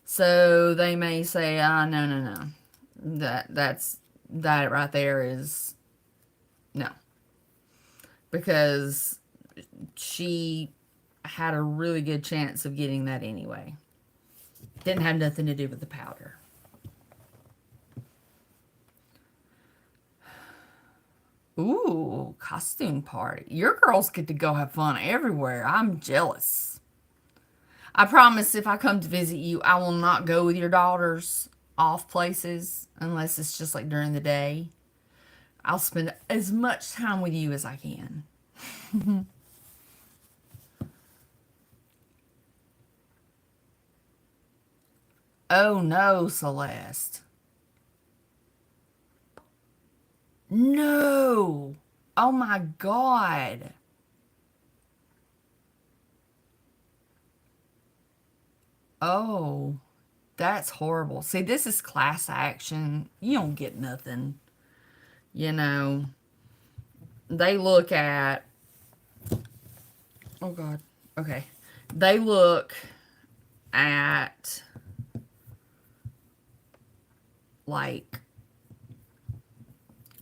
So they may say, no. That right there is no. Because she had a really good chance of getting that anyway. Didn't have nothing to do with the powder. Ooh, costume party. Your girls get to go have fun everywhere. I'm jealous. I promise if I come to visit you, I will not go with your daughters off places unless it's just like during the day. I'll spend as much time with you as I can. Oh no, Celeste. No. Oh my God. Oh, that's horrible. See, this is class action. You don't get nothing. You know, they look at, oh God, okay. They look at, like,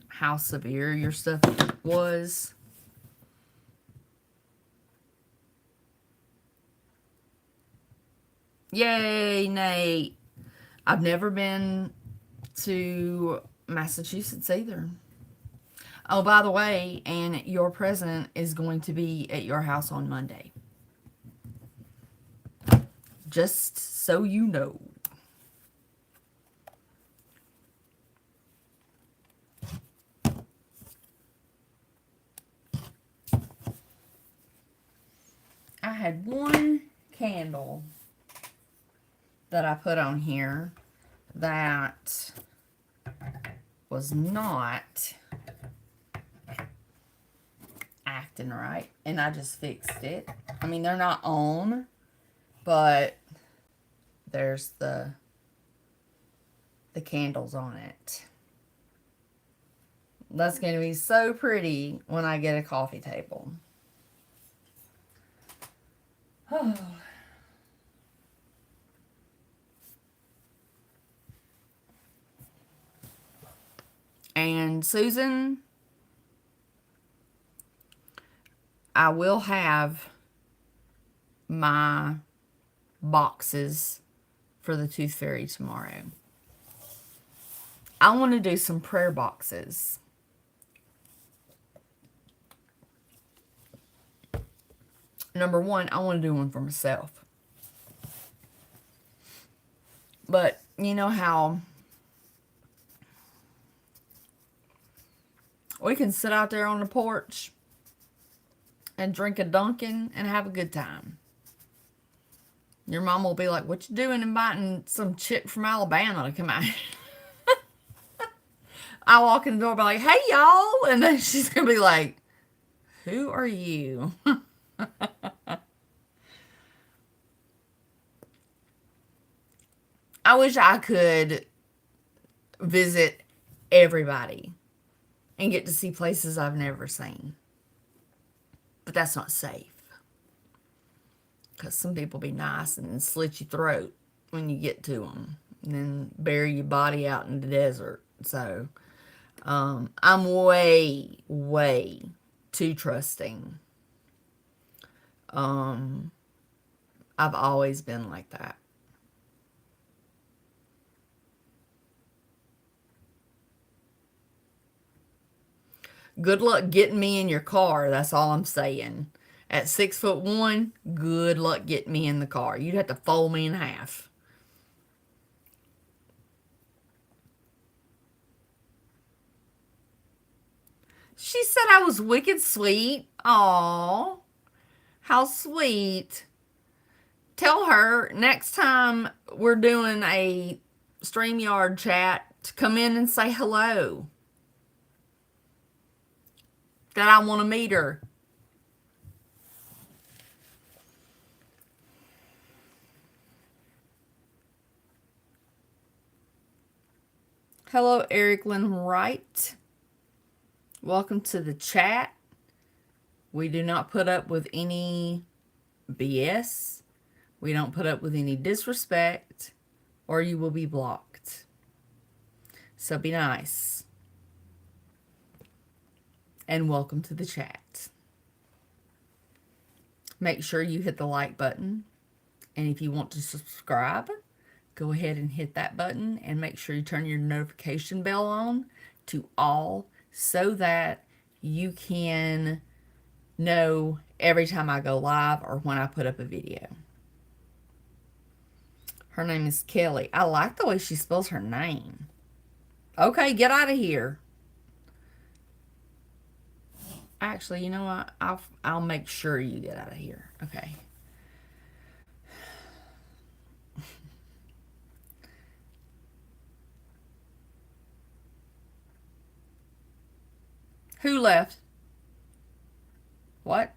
how severe your stuff was. Yay, Nate. I've never been to Massachusetts either. Oh, by the way, and your present is going to be at your house on Monday. Just so you know. I had one candle that I put on here that was not acting right, and I just fixed it. I mean, they're not on, but there's the candles on it. That's going to be so pretty when I get a coffee table. Oh. And Susan, I will have my boxes for the Tooth Fairy tomorrow. I want to do some prayer boxes. Number one, I want to do one for myself. But you know how we can sit out there on the porch and drink a Dunkin' and have a good time. Your mom will be like, "What you doing inviting some chick from Alabama to come out?" I walk in the door, be like, "Hey y'all," and then she's gonna be like, "Who are you?" I wish I could visit everybody and get to see places I've never seen, but that's not safe because some people be nice and then slit your throat when you get to them, and then bury your body out in the desert. So I'm way, way too trusting. Um, I've always been like that. Good luck getting me in your car. That's all I'm saying. At 6'1", good luck getting me in the car. You'd have to fold me in half. She said I was wicked sweet. Aw, how sweet. Tell her next time we're doing a StreamYard chat to come in and say hello. That I want to meet her. Hello, Eric Lynn Wright. Welcome to the chat. We do not put up with any BS. We don't put up with any disrespect, or you will be blocked. So be nice. And welcome to the chat. Make sure you hit the like button. And if you want to subscribe, go ahead and hit that button and make sure you turn your notification bell on to all so that you can know every time I go live or when I put up a video. Her name is Kelly. I like the way she spells her name. Okay, get out of here. Actually, you know what? I'll make sure you get out of here. Okay. Who left? What?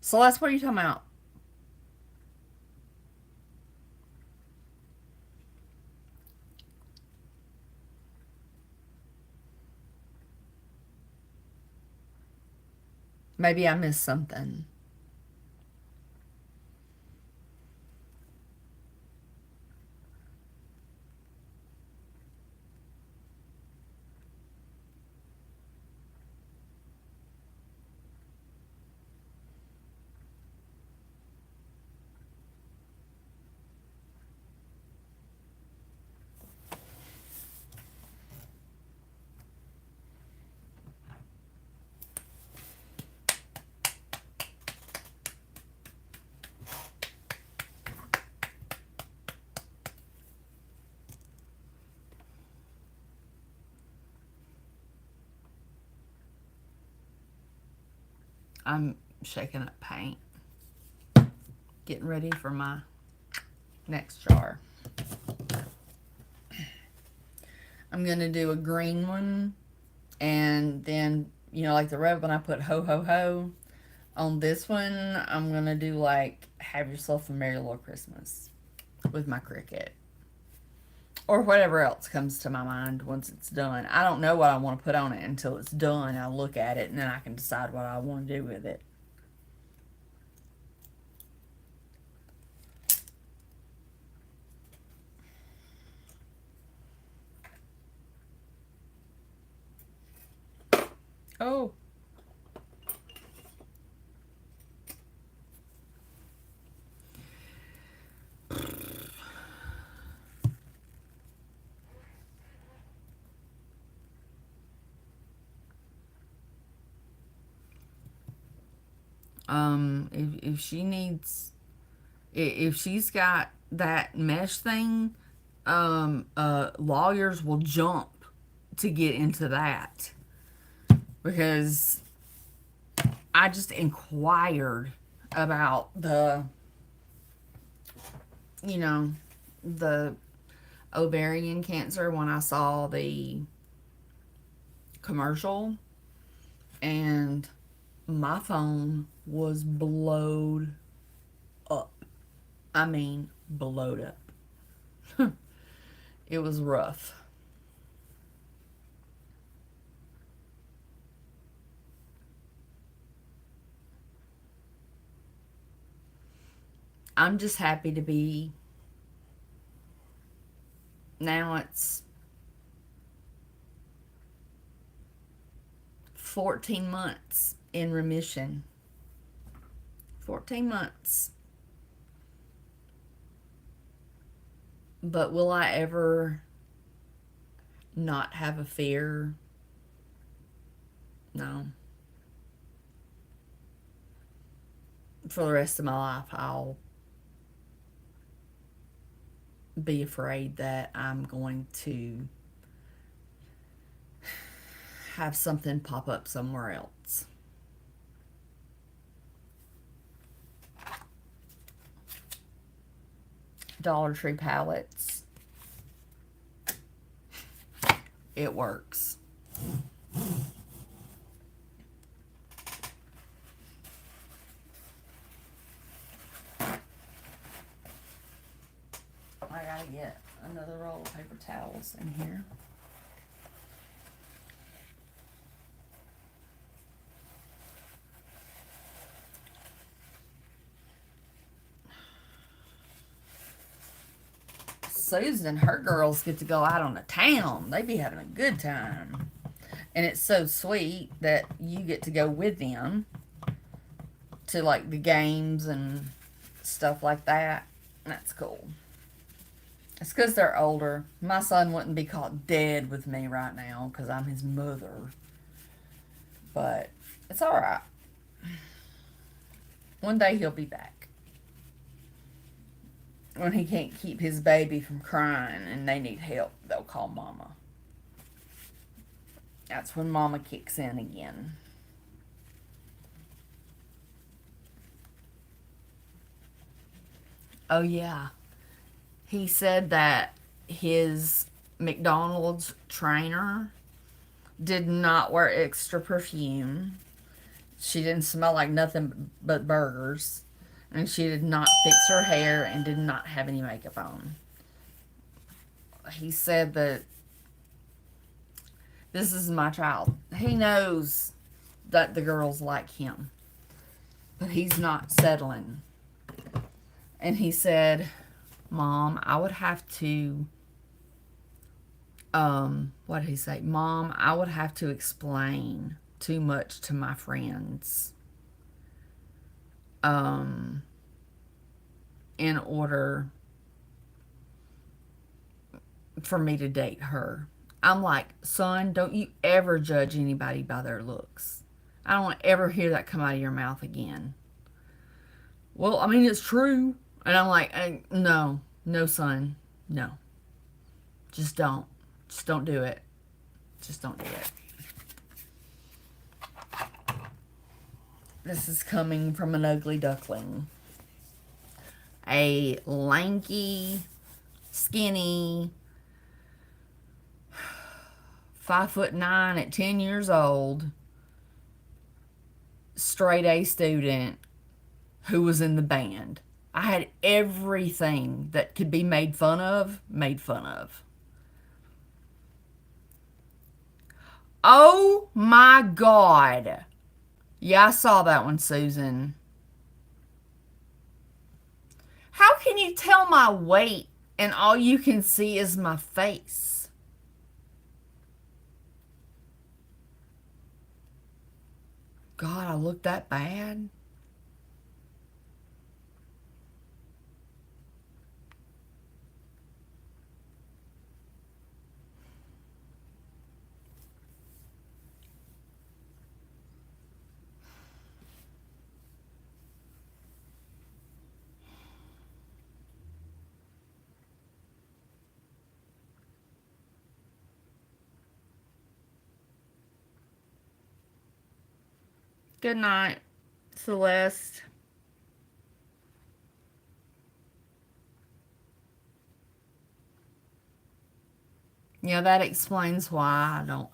Celeste, what are you talking about? Maybe I missed something. I'm shaking up paint. Getting ready for my next jar. I'm going to do a green one. And then, you know, like the red one, I put ho, ho, ho. On this one, I'm going to do like have yourself a Merry Little Christmas with my Cricut. Or whatever else comes to my mind once it's done. I don't know what I want to put on it until it's done. I'll look at it and then I can decide what I want to do with it. Oh. If she needs, if she's got that mesh thing, lawyers will jump to get into that. because I just inquired about you know, the ovarian cancer when I saw the commercial, and my phone was blowed up. I mean, blowed up. It was rough. I'm just happy to be. Now it's 14 months in remission. 14 months. But will I ever not have a fear? No. For the rest of my life, I'll be afraid that I'm going to have something pop up somewhere else. Dollar Tree pallets. It works. I gotta get another roll of paper towels in here. Susan and her girls get to go out on the town. They be having a good time. And it's so sweet that you get to go with them to like the games and stuff like that. That's cool. It's because they're older. My son wouldn't be caught dead with me right now because I'm his mother. But it's alright. One day he'll be back. When he can't keep his baby from crying and they need help, they'll call Mama. That's when Mama kicks in again. Oh, yeah. He said that his McDonald's trainer did not wear extra perfume. She didn't smell like nothing but burgers. And she did not fix her hair and did not have any makeup on. He said that this is my child. He knows that the girls like him. But he's not settling. And he said, Mom, I would have to, what did he say? Mom, I would have to explain too much to my friends. In order for me to date her. I'm like, son, don't you ever judge anybody by their looks. I don't want to ever hear that come out of your mouth again. Well, I mean, it's true. And I'm like, no, son, no. Just don't. Just don't do it. Just don't do it. This is coming from an ugly duckling. A lanky, skinny, 5'9" at 10 years old, straight A student who was in the band. I had everything that could be made fun of, made fun of. Oh my God. Yeah, I saw that one, Susan. How can you tell my weight and all you can see is my face? God, I look that bad? Good night, Celeste. Yeah, that explains why I don't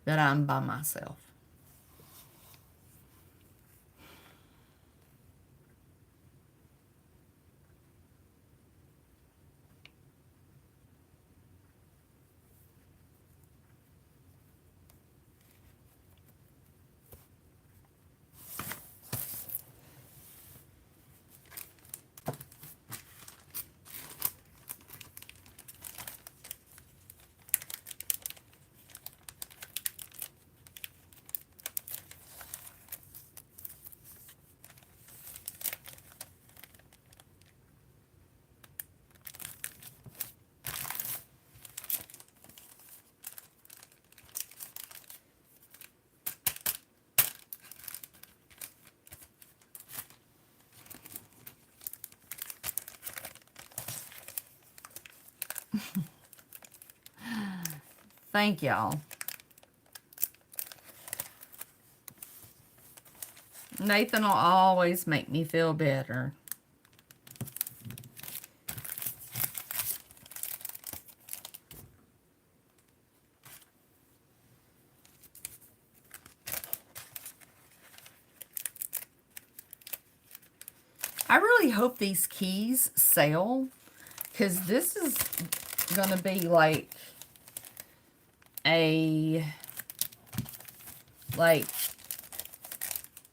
that I'm by myself. Thank y'all. Nathan will always make me feel better. I really hope these keys sell, because this is going to be like a, like,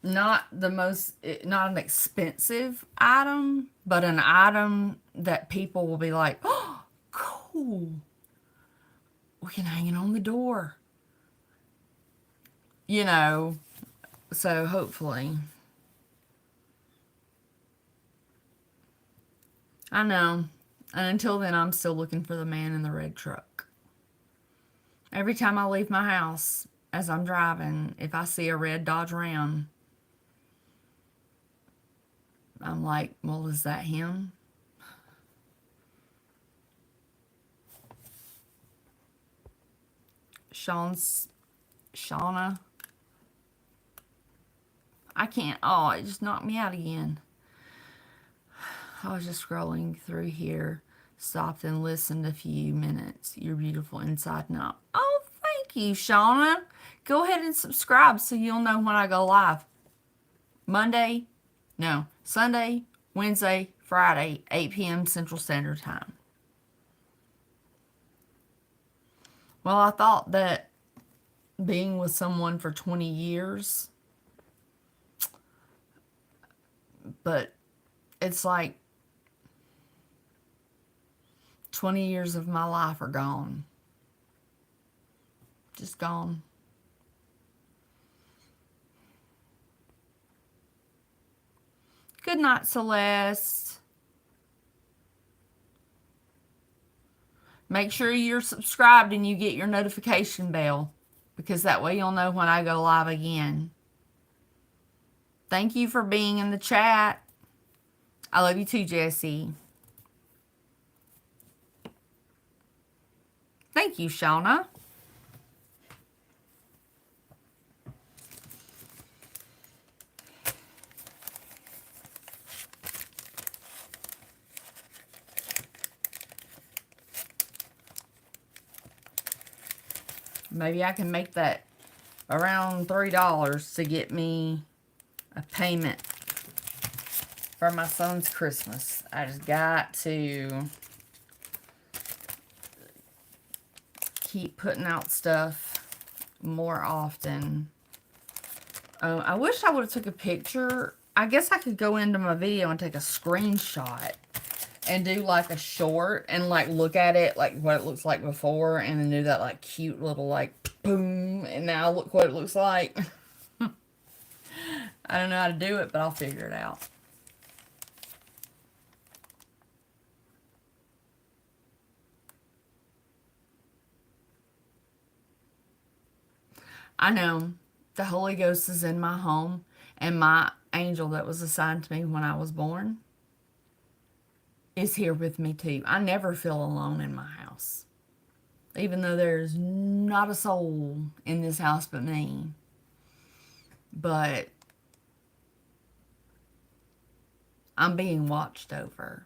not the most, not an expensive item, but an item that people will be like, oh, cool. We can hang it on the door. You know, so hopefully. I know. And until then, I'm still looking for the man in the red truck. Every time I leave my house, as I'm driving, if I see a red Dodge Ram, I'm like, well, is that him? Shauna. I can't. Oh, it just knocked me out again. I was just scrolling through here, stopped and listened a few minutes. You're beautiful inside and out. Oh, thank you, Shauna. Go ahead and subscribe so you'll know when I go live. Sunday, Wednesday, Friday, 8 p.m. Central Standard Time. Well, I thought that being with someone for 20 years, but it's like 20 years of my life are gone. Just gone. Good night, Celeste. Make sure you're subscribed and you get your notification bell, because that way you'll know when I go live again. Thank you for being in the chat. I love you too, Jessie. Thank you, Shauna. Maybe I can make that around $3 to get me a payment for my son's Christmas. I just got to keep putting out stuff more often. I wish I would have took a picture. I guess I could go into my video and take a screenshot and do like a short and like look at it like what it looks like before, and then do that like cute little like boom, and now look what it looks like. I don't know how to do it, but I'll figure it out. I know the Holy Ghost is in my home, and my angel that was assigned to me when I was born is here with me too. I never feel alone in my house, even though there's not a soul in this house but me. But I'm being watched over.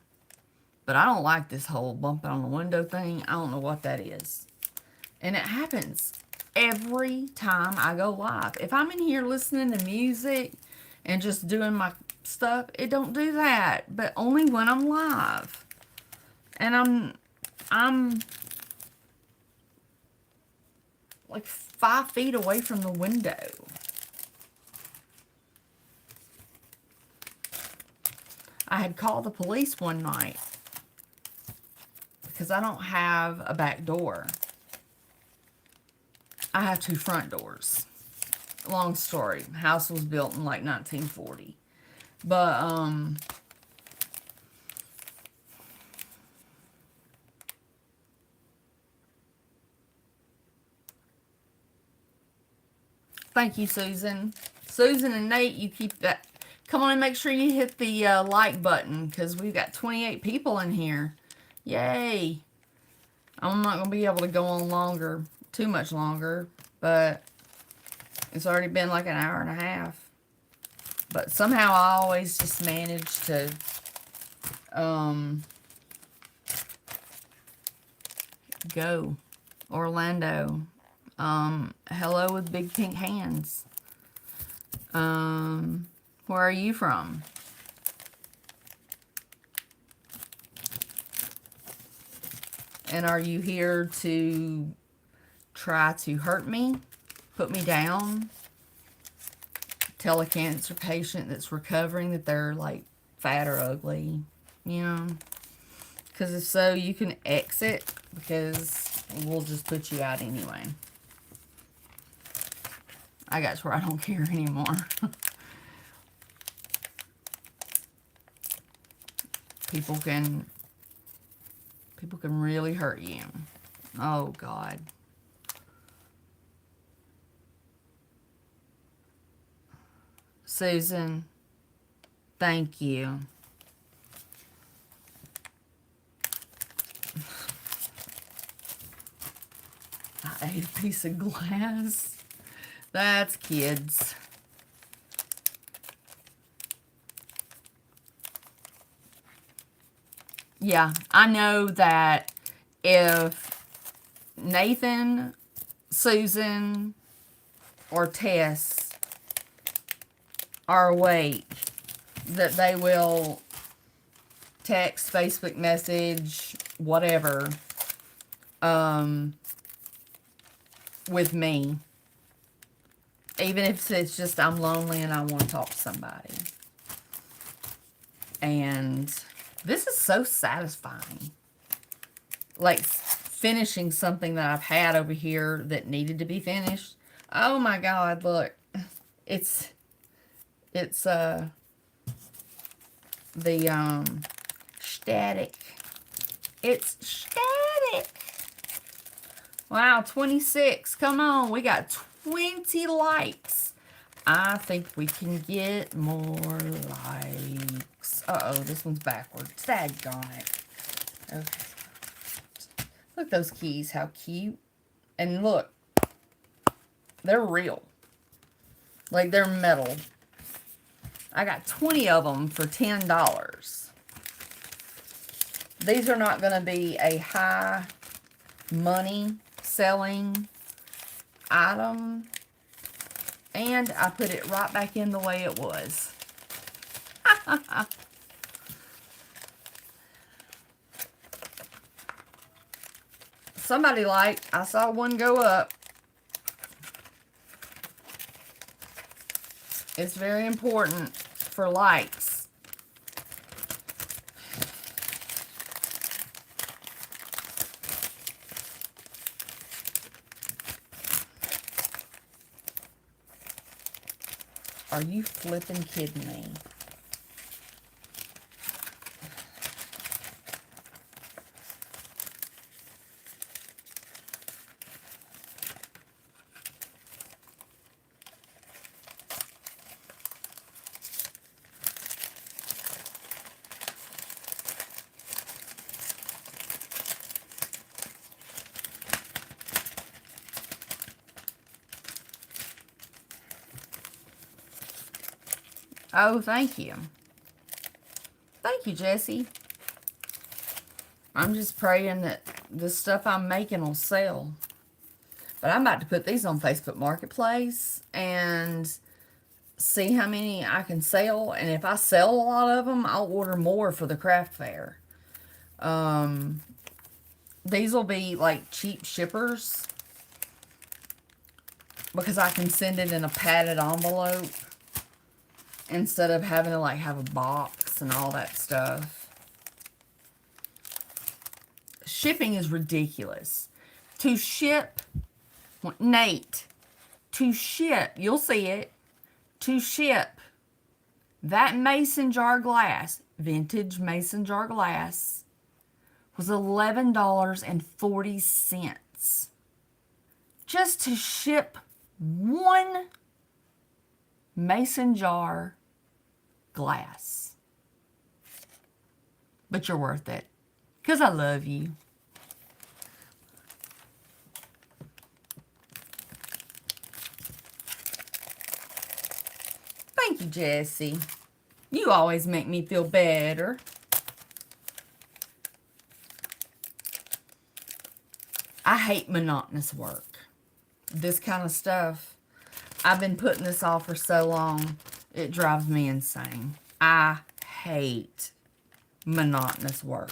But I don't like this whole bumping on the window thing. I don't know what that is. And it happens every time I go live. If I'm in here listening to music and just doing my stuff, it don't do that. But only when I'm live. And I'm like 5 feet away from the window. I had called the police one night because I don't have a back door. I have 2 front doors. Long story. House was built in like 1940. But, thank you, Susan. Susan and Nate, you keep that. Come on and make sure you hit the like button because we've got 28 people in here. Yay. I'm not going to be able to go on longer, too much longer, but it's already been like an hour and a half. But somehow I always just manage to go. Orlando. Hello with big pink hands. Where are you from? And are you here to try to hurt me? Put me down? Tell a cancer patient that's recovering that they're like fat or ugly? You know? Because if so, you can exit because we'll just put you out anyway. I got to where I don't care anymore. People can really hurt you. Oh, God. Susan, thank you. I ate a piece of glass. That's kids. Yeah, I know that if Nathan, Susan, or Tess are awake, that they will text, Facebook message, whatever, with me. Even if it's just I'm lonely and I want to talk to somebody. And this is so satisfying. Like finishing something that I've had over here that needed to be finished. Oh my God, look. It's the static. It's static. Wow, 26. Come on, we got 20 likes. I think we can get more likes. Uh-oh, this one's backwards. Daggone it. Okay. Look at those keys, how cute. And look, they're real. Like, they're metal. I got 20 of them for $10. These are not going to be a high money selling item. And I put it right back in the way it was. Somebody liked. I saw one go up. It's very important for likes. Are you flipping kidding me? Oh, thank you. Thank you, Jessie. I'm just praying that the stuff I'm making will sell. But I'm about to put these on Facebook Marketplace and see how many I can sell. And if I sell a lot of them, I'll order more for the craft fair. These will be like cheap shippers because I can send it in a padded envelope instead of having to like have a box and all that stuff. Shipping is ridiculous. To ship, Nate, to ship, you'll see it, to ship that mason jar glass, vintage mason jar glass, was $11.40. Just to ship one mason jar glass. But you're worth it, because I love you. Thank you, Jessie. You always make me feel better. I hate monotonous work. This kind of stuff, I've been putting this off for so long, it drives me insane. I hate monotonous work.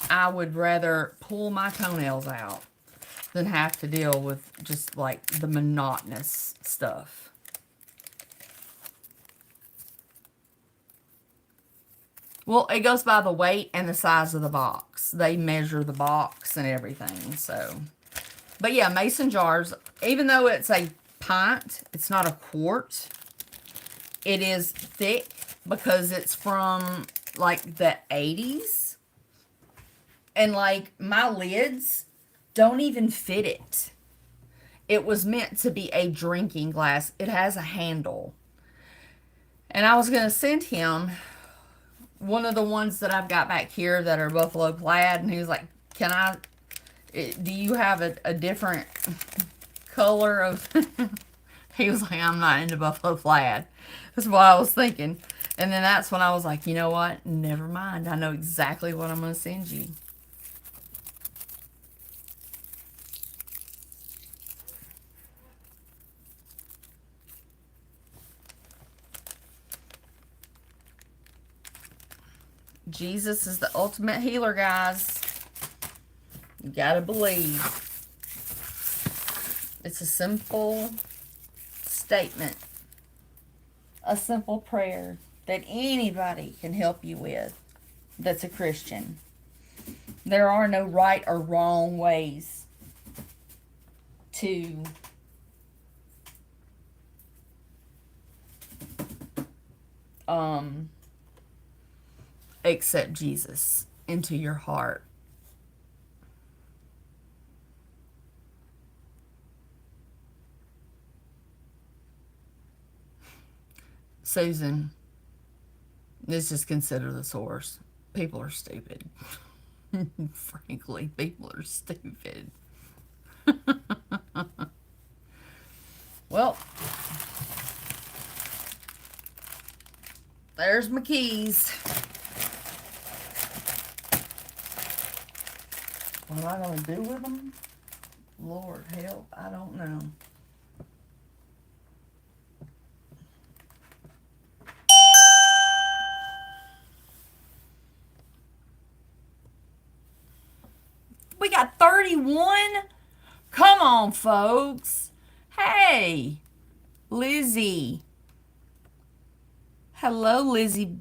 I would rather pull my toenails out than have to deal with just like the monotonous stuff. Well, it goes by the weight and the size of the box. They measure the box and everything, so. But yeah, mason jars, even though it's a pint, it's not a quart. It is thick because it's from, like, the 80s. And, like, my lids don't even fit it. It was meant to be a drinking glass. It has a handle. And I was going to send him one of the ones that I've got back here that are buffalo plaid, and he was like, do you have a different color of, he was like, I'm not into buffalo plaid. That's what I was thinking. And then that's when I was like, you know what, never mind, I know exactly what I'm going to send you. Jesus is the ultimate healer, guys. You gotta believe. It's a simple statement. A simple prayer that anybody can help you with that's a Christian. There are no right or wrong ways to accept Jesus into your heart. Susan, let's just consider the source. People are stupid. Frankly, people are stupid. Well, there's my keys. What am I going to do with them? Lord help, I don't know. We got 31? Come on, folks. Hey, Lizzie. Hello, Lizzie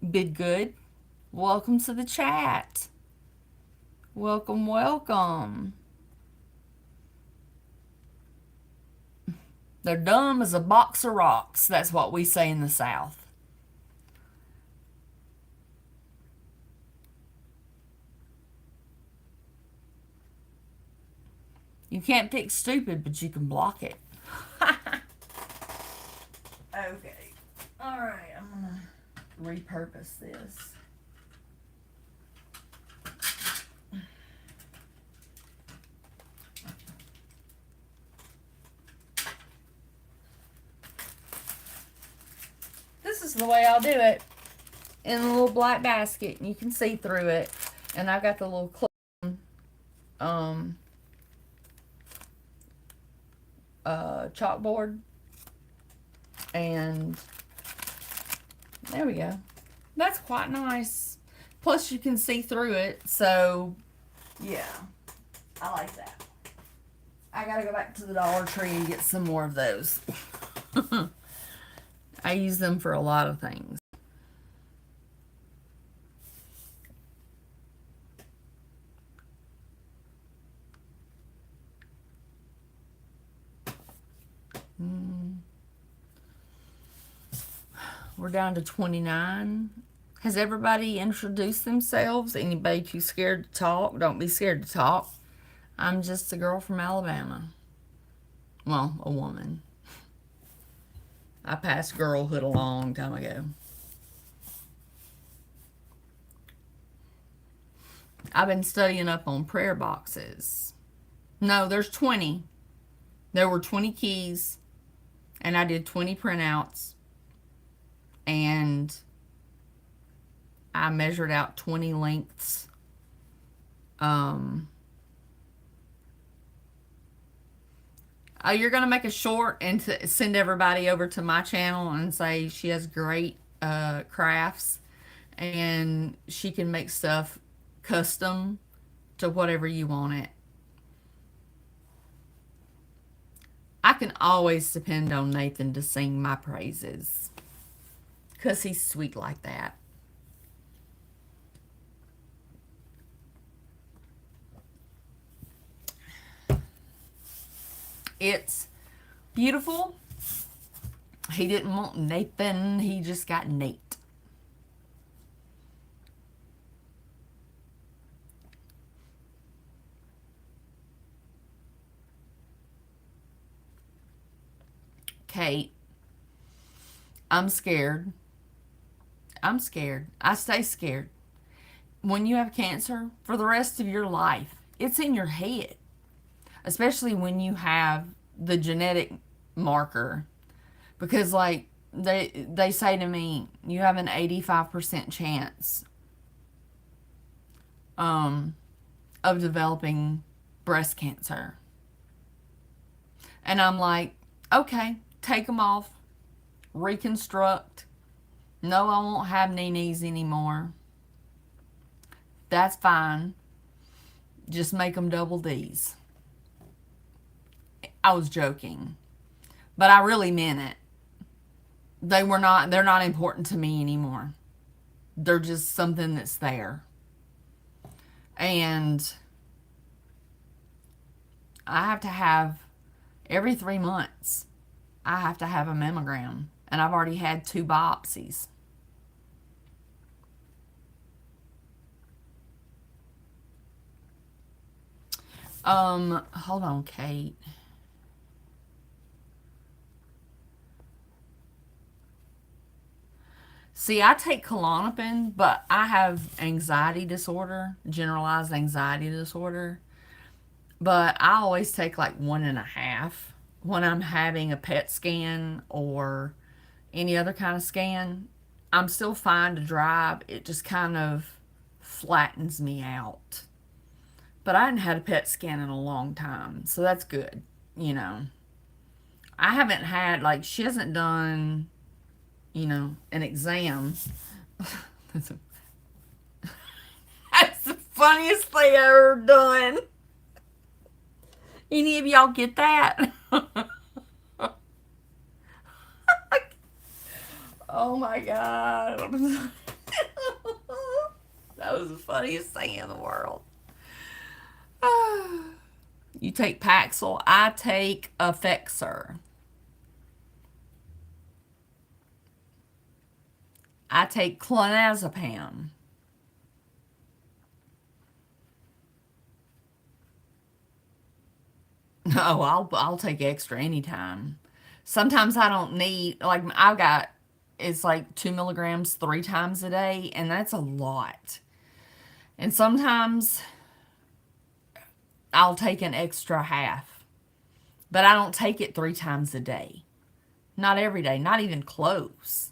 Bidgood. Welcome to the chat. Welcome, welcome. They're dumb as a box of rocks. That's what we say in the South. You can't fix stupid, but you can block it. Okay. Alright, I'm going to repurpose this. This is the way I'll do it. In a little black basket, and you can see through it. And I've got the little clip, um, chalkboard, and there we go. That's quite nice. Plus, you can see through it, so yeah, I like that. I gotta go back to the Dollar Tree and get some more of those. I use them for a lot of things. We're down to 29. Has everybody introduced themselves? Anybody too scared to talk? Don't be scared to talk. I'm just a girl from Alabama. Well, a woman. I passed girlhood a long time ago. I've been studying up on prayer boxes. No, there's 20. There were 20 keys, and I did 20 printouts, and I measured out 20 lengths. You're going to make a short and to send everybody over to my channel and say she has great crafts, and she can make stuff custom to whatever you want it. I can always depend on Nathan to sing my praises because he's sweet like that. It's beautiful. He didn't want Nathan, he just got Nate. Kate, I'm scared. I'm scared. I stay scared. When you have cancer, for the rest of your life, it's in your head. Especially when you have the genetic marker. Because, like, they say to me, you have an 85% chance of developing breast cancer. And I'm like, okay, take them off, reconstruct. No, I won't have knees anymore. That's fine. Just make them double D's. I was joking, but I really meant it. They're not important to me anymore. They're just something that's there. And I have to have, every 3 months, I have to have a mammogram. And I've already had 2 biopsies. Hold on, Kate. See, I take Klonopin, but I have anxiety disorder, generalized anxiety disorder. But I always take like 1.5 when I'm having a PET scan or any other kind of scan. I'm still fine to drive. It just kind of flattens me out. But I hadn't had a PET scan in a long time, so that's good, you know. I haven't had, like, she hasn't done, you know, an exam. That's the funniest thing I've ever done. Any of y'all get that? Oh my God. That was the funniest thing in the world. You take Paxil. I take Effexor. I take clonazepam. No, I'll take extra anytime. Sometimes I don't need, like, I've got, it's like 2 milligrams 3 times a day, and that's a lot. And sometimes I'll take an extra half, but I don't take it 3 times a day. Not every day, not even close.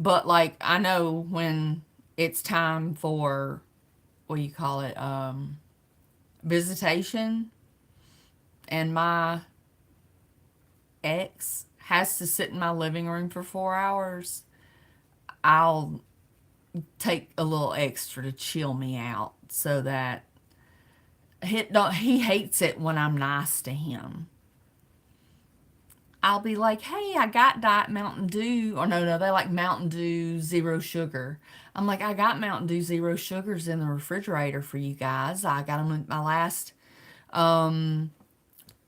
But like I know when it's time for, what do you call it, visitation, and my ex has to sit in my living room for 4 hours, I'll take a little extra to chill me out so that he hates it when I'm nice to him. I'll be like, hey, I got Diet Mountain Dew. Or no, they like Mountain Dew Zero Sugar. I'm like, I got Mountain Dew Zero Sugars in the refrigerator for you guys. I got them at my last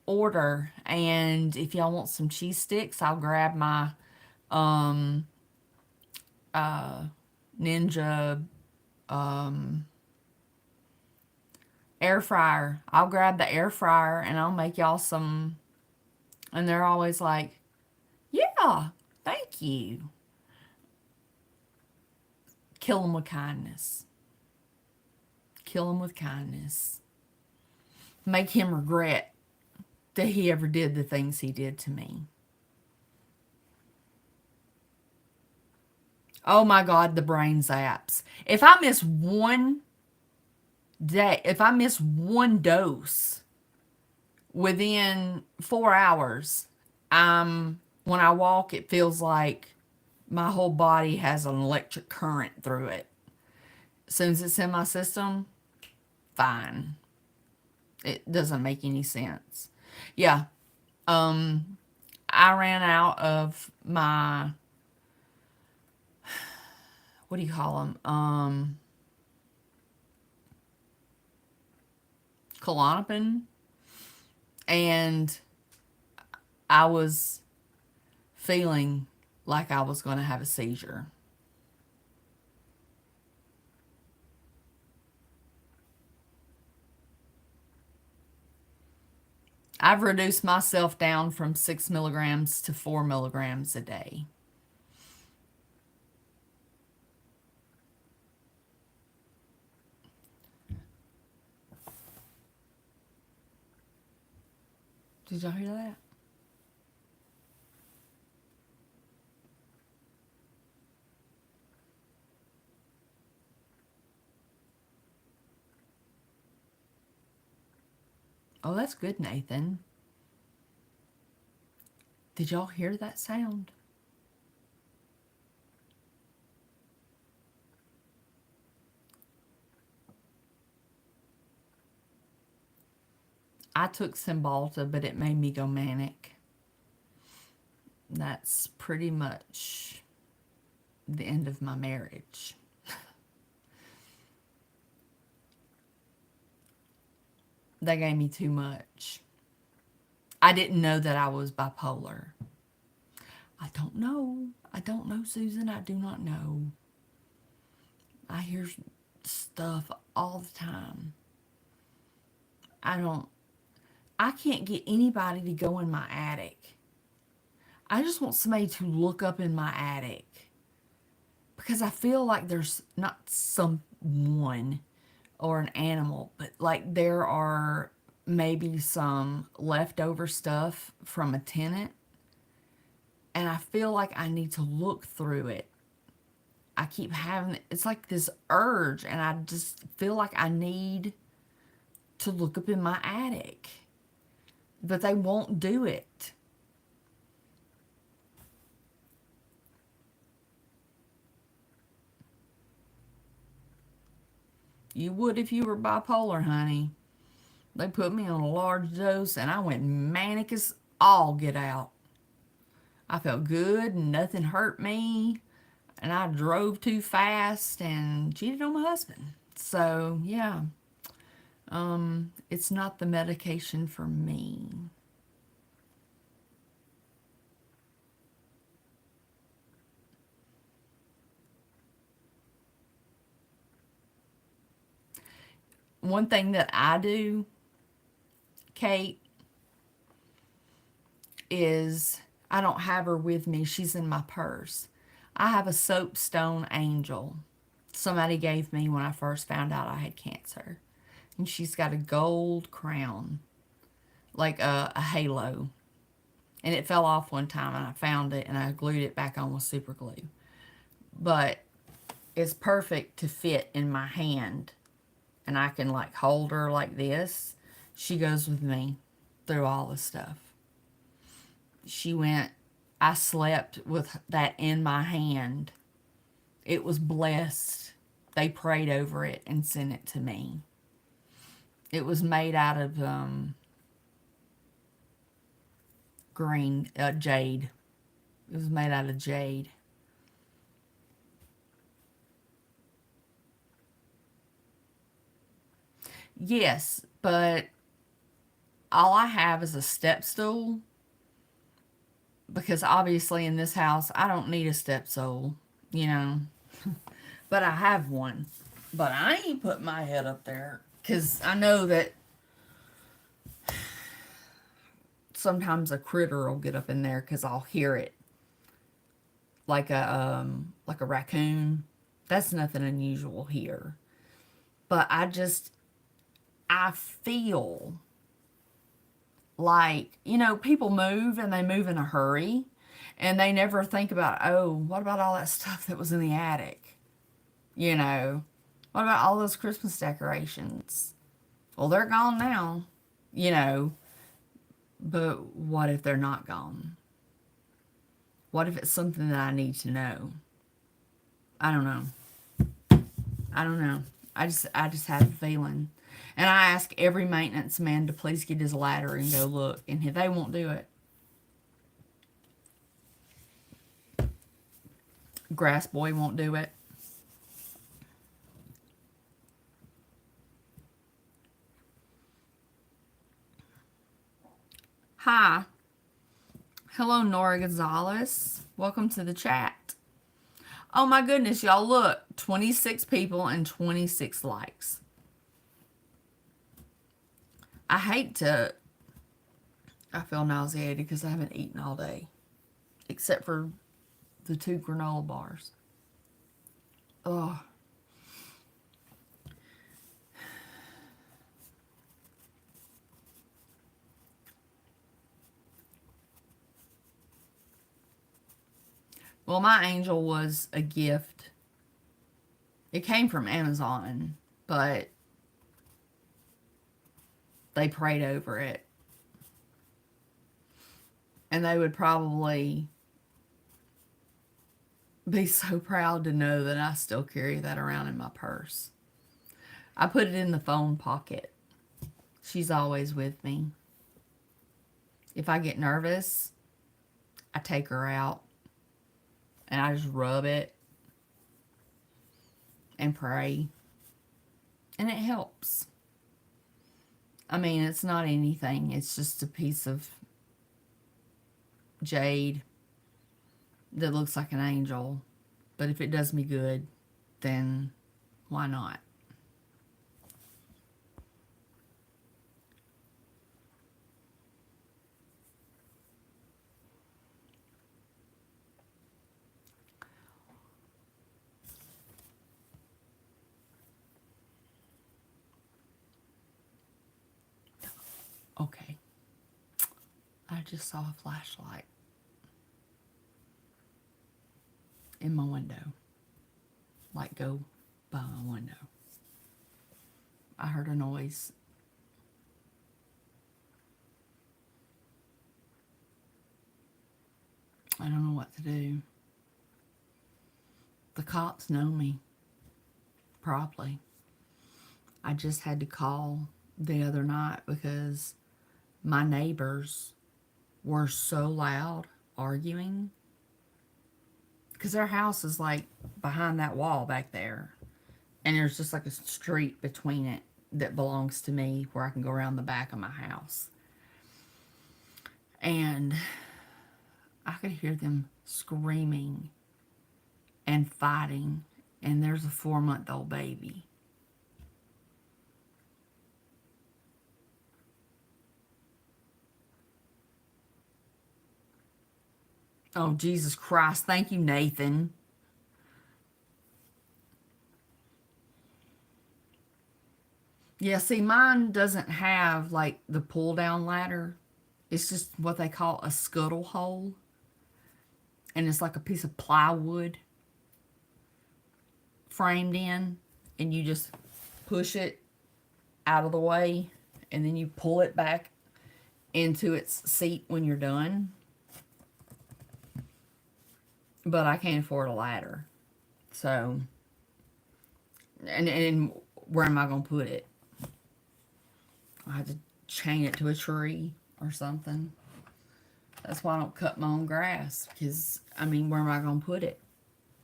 order. And if y'all want some cheese sticks, I'll grab my Ninja air fryer. I'll grab the air fryer and I'll make y'all some. And they're always like, yeah, thank you. Kill them with kindness. Kill him with kindness. Make him regret that he ever did the things he did to me. Oh my God, the brain zaps. If I miss one day, if I miss one dose within 4 hours, when I walk, it feels like my whole body has an electric current through it. As soon as it's in my system, fine. It doesn't make any sense. Yeah. I ran out of my, what do you call them? Klonopin. And I was feeling like I was going to have a seizure. I've reduced myself down from 6 milligrams to 4 milligrams a day. Did y'all hear that? Oh, that's good, Nathan. Did y'all hear that sound? I took Cymbalta, but it made me go manic. That's pretty much the end of my marriage. That gave me too much. I didn't know that I was bipolar. I don't know. I don't know, Susan. I do not know. I hear stuff all the time. I don't, I can't get anybody to go in my attic. I just want somebody to look up in my attic because I feel like there's not someone or an animal, but like there are maybe some leftover stuff from a tenant, and I feel like I need to look through it. I keep having it's like this urge, and I just feel like I need to look up in my attic, but they won't do it. You would if you were bipolar, honey. They put me on a large dose and I went manic as all get out. I felt good and nothing hurt me. And I drove too fast and cheated on my husband. So, yeah, it's not the medication for me. One thing that I do, Kate, is I don't have her with me. She's in my purse. I have a soapstone angel somebody gave me when I first found out I had cancer. And she's got a gold crown, like a halo. And it fell off one time and I found it and I glued it back on with super glue. but it's perfect to fit in my hand. And I can like hold her like this. She goes with me through all the stuff. She went, I slept with that in my hand. It was blessed. They prayed over it and sent it to me. It was made out of green, jade. It was made out of jade. Yes, but all I have is a step stool because obviously in this house I don't need a step stool, you know. But I have one. But I ain't put my head up there because I know that sometimes a critter will get up in there because I'll hear it, like a raccoon. That's nothing unusual here. But I feel like, you know, people move and they move in a hurry and they never think about, oh, what about all that stuff that was in the attic? You know, what about all those Christmas decorations? Well, they're gone now, you know, but what if they're not gone? What if it's something that I need to know? I don't know. I don't know. I just have a feeling. And I ask every maintenance man to please get his ladder and go look, and they won't do it. Grass boy won't do it. Hi. Hello, Nora Gonzalez. Welcome to the chat. Oh my goodness, y'all, look. 26 people and 26 likes. I hate to... I feel nauseated because I haven't eaten all day. Except for the 2 granola bars. Ugh. Well, my angel was a gift. It came from Amazon, but they prayed over it. And they would probably be so proud to know that I still carry that around in my purse. I put it in the phone pocket. She's always with me. If I get nervous, I take her out and I just rub it and pray. And it helps. I mean, it's not anything. It's just a piece of jade that looks like an angel. But if it does me good, then why not? Okay. I just saw a flashlight in my window. Like go by my window. I heard a noise. I don't know what to do. The cops know me. Probably. I just had to call the other night because my neighbors were so loud arguing. Because their house is like behind that wall back there. And there's just like a street between it that belongs to me where I can go around the back of my house. And I could hear them screaming and fighting. And there's a 4-month-old baby. Oh, Jesus Christ. Thank you, Nathan. Yeah, see, mine doesn't have, like, the pull-down ladder. It's just what they call a scuttle hole. And it's like a piece of plywood. framed in, and you just push it out of the way, and then you pull it back into its seat when you're done. But I can't afford a ladder. So, and where am I going to put it? I have to chain it to a tree or something. That's why I don't cut my own grass. Because, I mean, where am I going to put it?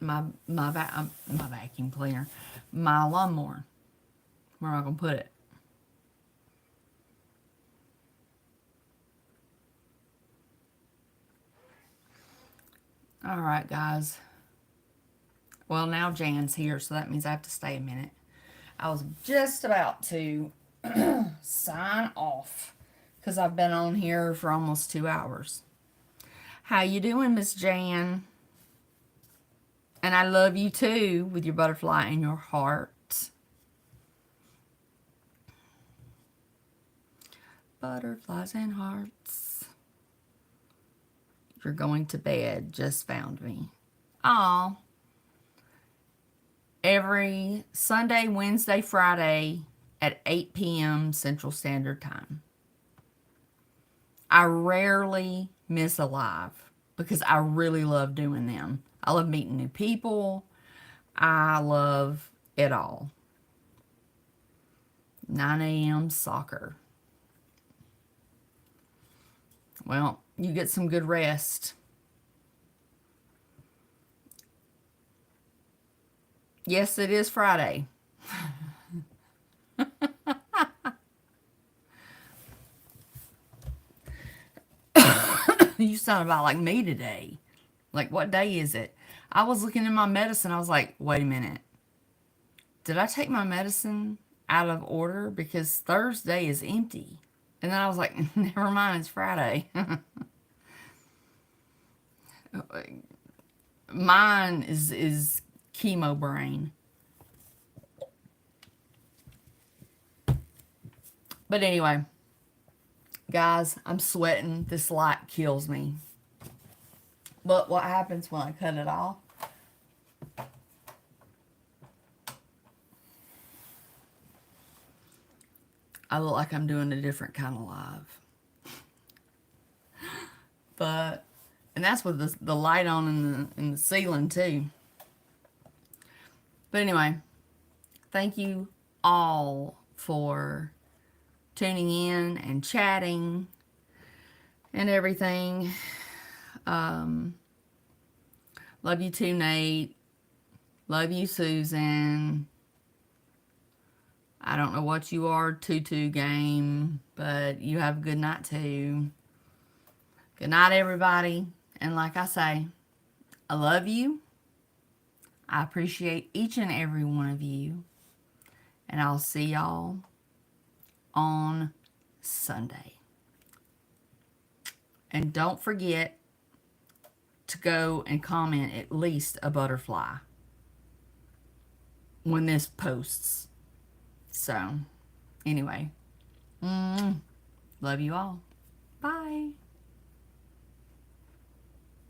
My vacuum cleaner. My lawnmower. Where am I going to put it? Alright, guys. Well, now Jan's here, so that means I have to stay a minute. I was just about to sign off because I've been on here for almost 2 hours. How you doing, Miss Jan? And I love you too, with your butterfly in your heart. Butterflies and hearts. You're going to bed. Just found me. Aw. Every Sunday, Wednesday, Friday at 8 p.m. Central Standard Time. I rarely miss a live because I really love doing them. I love meeting new people. I love it all. 9 a.m. soccer. Well, you get some good rest. Yes, it is Friday. You sound about like me today. Like, what day is it? I was looking in my medicine. I was like, wait a minute. Did I take my medicine out of order? Because Thursday is empty. And then I was like, never mind, it's Friday. Mine is chemo brain. But anyway, guys, I'm sweating. This light kills me. But what happens when I cut it off? I look like I'm doing a different kind of live. But, and that's with the light on in the ceiling too. But anyway, thank you all for tuning in and chatting and everything. Love you too, Nate. Love you, Susan. I don't know what you are, Tutu game, but you have a good night too. Good night, everybody. And like I say, I love you. I appreciate each and every one of you. And I'll see y'all on Sunday. And don't forget to go and comment at least a butterfly when this posts. So, anyway, love you all.